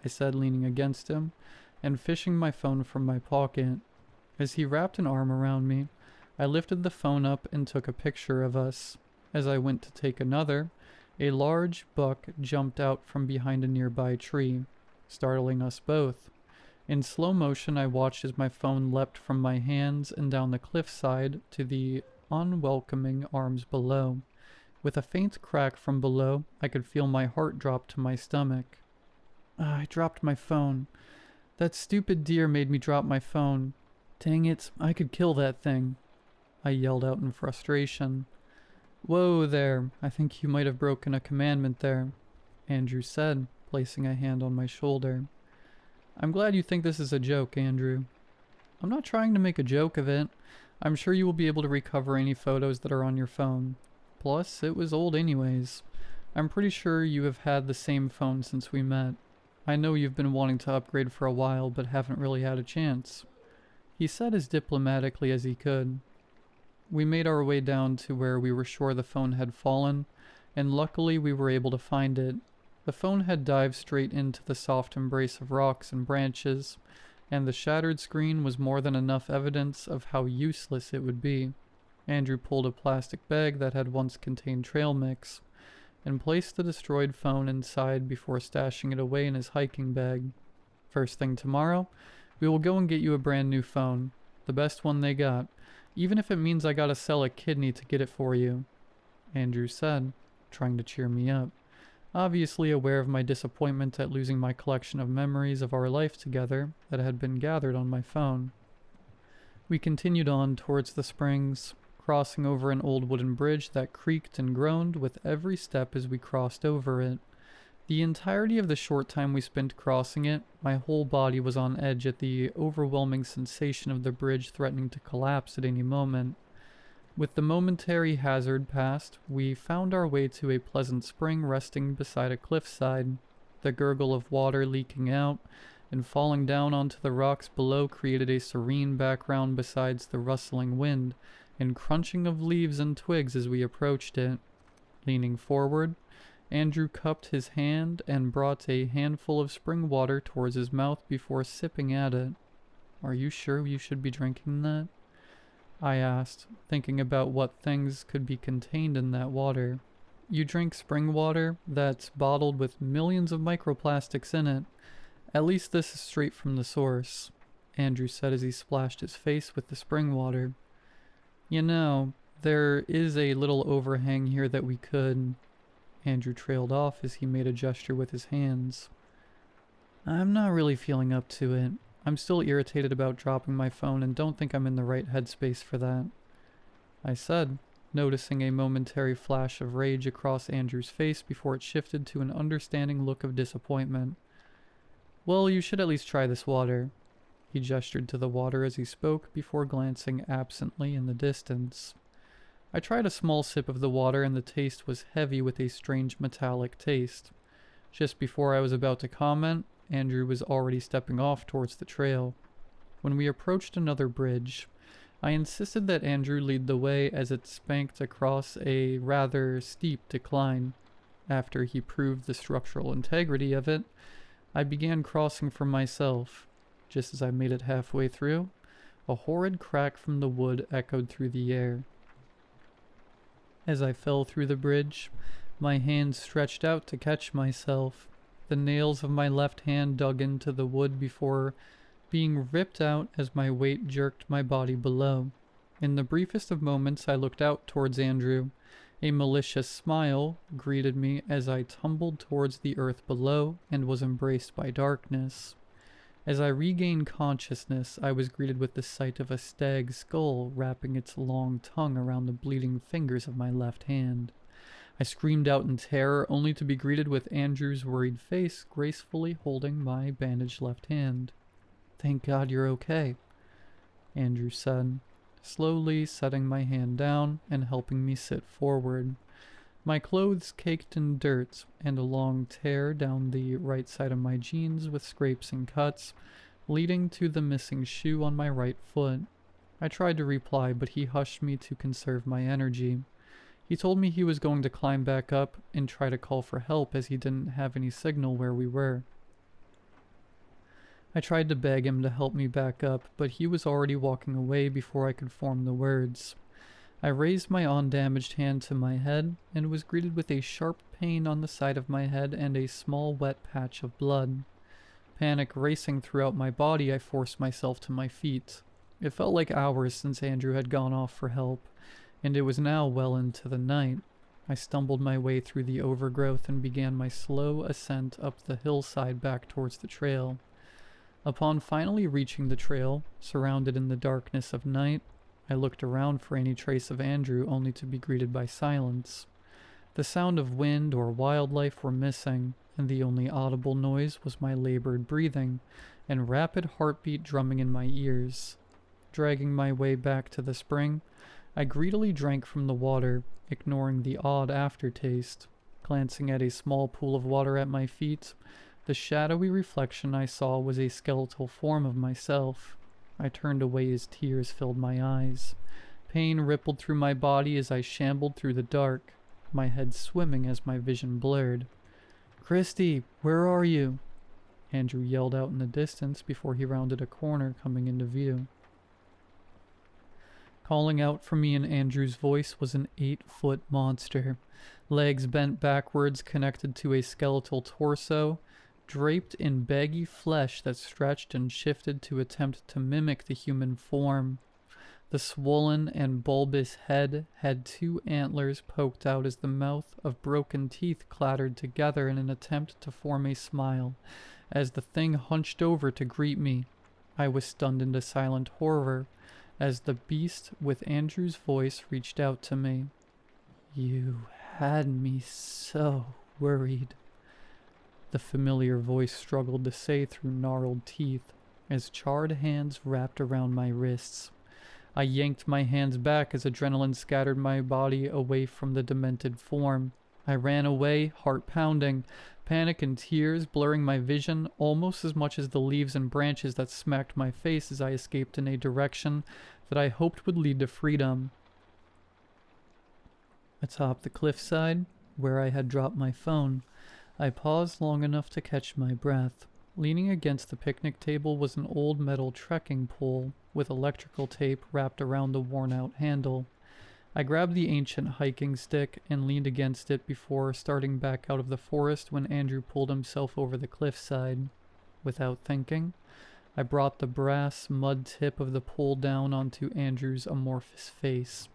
I said, leaning against him and fishing my phone from my pocket. As he wrapped an arm around me, I lifted the phone up and took a picture of us. As I went to take another, a large buck jumped out from behind a nearby tree, startling us both. In slow motion, I watched as my phone leapt from my hands and down the cliffside to the unwelcoming arms below. With a faint crack from below, I could feel my heart drop to my stomach. I dropped my phone. That stupid deer made me drop my phone. Dang it, I could kill that thing. I yelled out in frustration. Whoa there, I think you might have broken a commandment there, Andrew said, placing a hand on my shoulder. I'm glad you think this is a joke, Andrew. I'm not trying to make a joke of it. I'm sure you will be able to recover any photos that are on your phone. Plus, it was old anyways. I'm pretty sure you have had the same phone since we met. I know you've been wanting to upgrade for a while, but haven't really had a chance. He said as diplomatically as he could. We made our way down to where we were sure the phone had fallen, and luckily we were able to find it. The phone had dived straight into the soft embrace of rocks and branches, and the shattered screen was more than enough evidence of how useless it would be. Andrew pulled a plastic bag that had once contained trail mix, and placed the destroyed phone inside before stashing it away in his hiking bag. First thing tomorrow, we will go and get you a brand new phone, the best one they got, even if it means I gotta sell a kidney to get it for you, Andrew said, trying to cheer me up, obviously aware of my disappointment at losing my collection of memories of our life together that had been gathered on my phone. We continued on towards the springs, crossing over an old wooden bridge that creaked and groaned with every step as we crossed over it. The entirety of the short time we spent crossing it, my whole body was on edge at the overwhelming sensation of the bridge threatening to collapse at any moment. With the momentary hazard past, we found our way to a pleasant spring resting beside a cliffside. The gurgle of water leaking out and falling down onto the rocks below created a serene background besides the rustling wind and crunching of leaves and twigs as we approached it. Leaning forward, Andrew cupped his hand and brought a handful of spring water towards his mouth before sipping at it. Are you sure you should be drinking that? I asked, thinking about what things could be contained in that water. You drink spring water that's bottled with millions of microplastics in it. At least this is straight from the source, Andrew said as he splashed his face with the spring water. You know, there is a little overhang here that we could... Andrew trailed off as he made a gesture with his hands. I'm not really feeling up to it. I'm still irritated about dropping my phone and don't think I'm in the right headspace for that, I said, noticing a momentary flash of rage across Andrew's face before it shifted to an understanding look of disappointment. Well, you should at least try this water. He gestured to the water as he spoke before glancing absently in the distance. I tried a small sip of the water and the taste was heavy with a strange metallic taste. Just before I was about to comment, Andrew was already stepping off towards the trail. When we approached another bridge, I insisted that Andrew lead the way as it spanked across a rather steep decline. After he proved the structural integrity of it, I began crossing for myself. Just as I made it halfway through, a horrid crack from the wood echoed through the air. As I fell through the bridge, my hand stretched out to catch myself. The nails of my left hand dug into the wood before being ripped out as my weight jerked my body below. In the briefest of moments, I looked out towards Andrew. A malicious smile greeted me as I tumbled towards the earth below and was embraced by darkness. As I regained consciousness, I was greeted with the sight of a stag's skull wrapping its long tongue around the bleeding fingers of my left hand. I screamed out in terror, only to be greeted with Andrew's worried face gracefully holding my bandaged left hand. "Thank God you're okay," Andrew said, slowly setting my hand down and helping me sit forward. My clothes caked in dirt and a long tear down the right side of my jeans with scrapes and cuts, leading to the missing shoe on my right foot. I tried to reply, but he hushed me to conserve my energy. He told me he was going to climb back up and try to call for help as he didn't have any signal where we were. I tried to beg him to help me back up, but he was already walking away before I could form the words. I raised my undamaged hand to my head and was greeted with a sharp pain on the side of my head and a small wet patch of blood. Panic racing throughout my body, I forced myself to my feet. It felt like hours since Andrew had gone off for help, and it was now well into the night. I stumbled my way through the overgrowth and began my slow ascent up the hillside back towards the trail. Upon finally reaching the trail, surrounded in the darkness of night, I looked around for any trace of Andrew, only to be greeted by silence. The sound of wind or wildlife were missing, and the only audible noise was my labored breathing and rapid heartbeat drumming in my ears. Dragging my way back to the spring, I greedily drank from the water, ignoring the odd aftertaste. Glancing at a small pool of water at my feet, the shadowy reflection I saw was a skeletal form of myself. I turned away as tears filled my eyes. Pain rippled through my body as I shambled through the dark, my head swimming as my vision blurred. "Christy, where are you?" Andrew yelled out in the distance before he rounded a corner, coming into view. Calling out for me in Andrew's voice was an 8-foot monster, legs bent backwards connected to a skeletal torso, draped in baggy flesh that stretched and shifted to attempt to mimic the human form. The swollen and bulbous head had 2 antlers poked out as the mouth of broken teeth clattered together in an attempt to form a smile. As the thing hunched over to greet me, I was stunned into silent horror as the beast with Andrew's voice reached out to me. "You had me so worried," the familiar voice struggled to say through gnarled teeth as charred hands wrapped around my wrists. I yanked my hands back as adrenaline scattered my body away from the demented form. I ran away, heart pounding, panic and tears blurring my vision almost as much as the leaves and branches that smacked my face as I escaped in a direction that I hoped would lead to freedom. Atop the cliffside, where I had dropped my phone, I paused long enough to catch my breath. Leaning against the picnic table was an old metal trekking pole with electrical tape wrapped around the worn-out handle. I grabbed the ancient hiking stick and leaned against it before starting back out of the forest when Andrew pulled himself over the cliffside. Without thinking, I brought the brass mud tip of the pole down onto Andrew's amorphous face,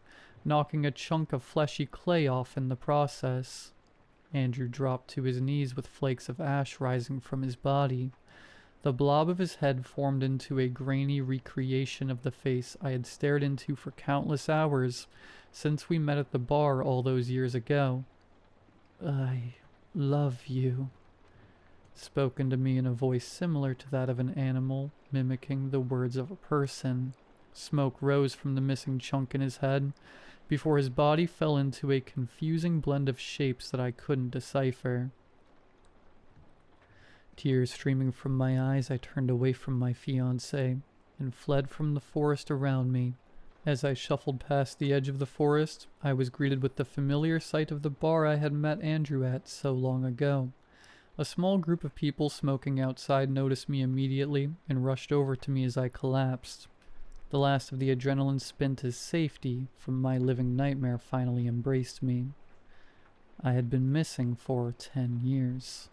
knocking a chunk of fleshy clay off in the process. Andrew dropped to his knees with flakes of ash rising from his body. The blob of his head formed into a grainy recreation of the face I had stared into for countless hours since we met at the bar all those years ago. "I love you," spoken to me in a voice similar to that of an animal, mimicking the words of a person. Smoke rose from the missing chunk in his head before his body fell into a confusing blend of shapes that I couldn't decipher. Tears streaming from my eyes, I turned away from my fiancé and fled from the forest around me. As I shuffled past the edge of the forest, I was greeted with the familiar sight of the bar I had met Andrew at so long ago. A small group of people smoking outside noticed me immediately and rushed over to me as I collapsed. The last of the adrenaline spin to safety from my living nightmare finally embraced me. I had been missing for 10 years.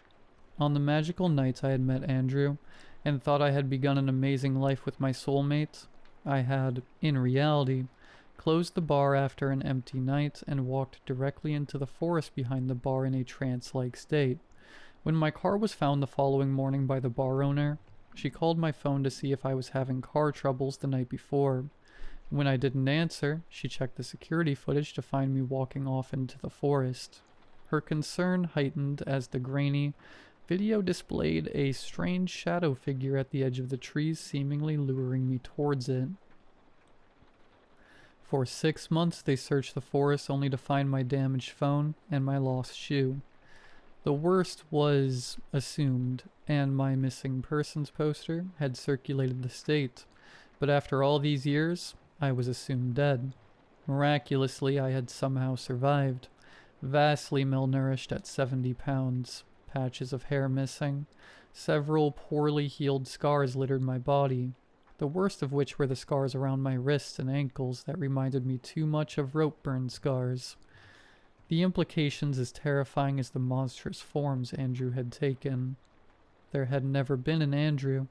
On the magical nights I had met Andrew and thought I had begun an amazing life with my soulmate, I had, in reality, closed the bar after an empty night and walked directly into the forest behind the bar in a trance-like state. When my car was found the following morning by the bar owner, she called my phone to see if I was having car troubles the night before. When I didn't answer, she checked the security footage to find me walking off into the forest. Her concern heightened as the grainy video displayed a strange shadow figure at the edge of the trees, seemingly luring me towards it. For 6 months they searched the forest only to find my damaged phone and my lost shoe. The worst was assumed, and my missing persons poster had circulated the state, but after all these years, I was assumed dead. Miraculously, I had somehow survived, vastly malnourished at 70 pounds. Patches of hair missing. Several poorly healed scars littered my body, the worst of which were the scars around my wrists and ankles that reminded me too much of rope burn scars. The implications as terrifying as the monstrous forms Andrew had taken. there had never been an Andrew.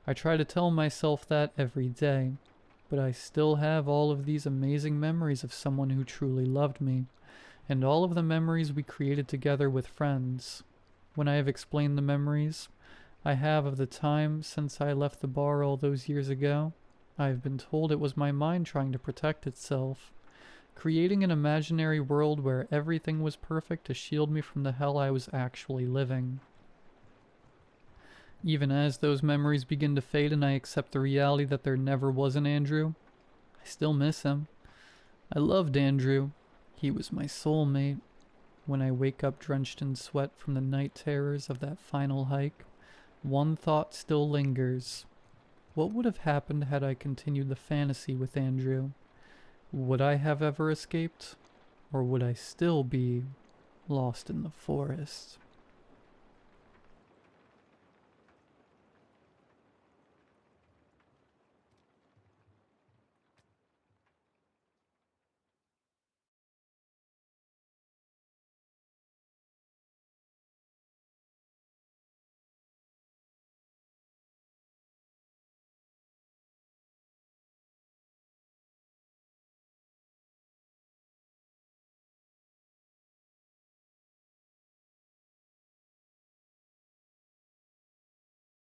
I try to tell myself that every day, but I still have all of these amazing memories of someone who truly loved me, and all of the memories we created together with friends. When I have explained the memories I have of the time since I left the bar all those years ago, I have been told it was my mind trying to protect itself, creating an imaginary world where everything was perfect to shield me from the hell I was actually living. Even as those memories begin to fade and I accept the reality that there never was an Andrew, I still miss him. I loved Andrew. He was my soulmate. When I wake up drenched in sweat from the night terrors of that final hike, one thought still lingers. What would have happened had I continued the fantasy with Andrew? Would I have ever escaped? Or would I still be lost in the forest?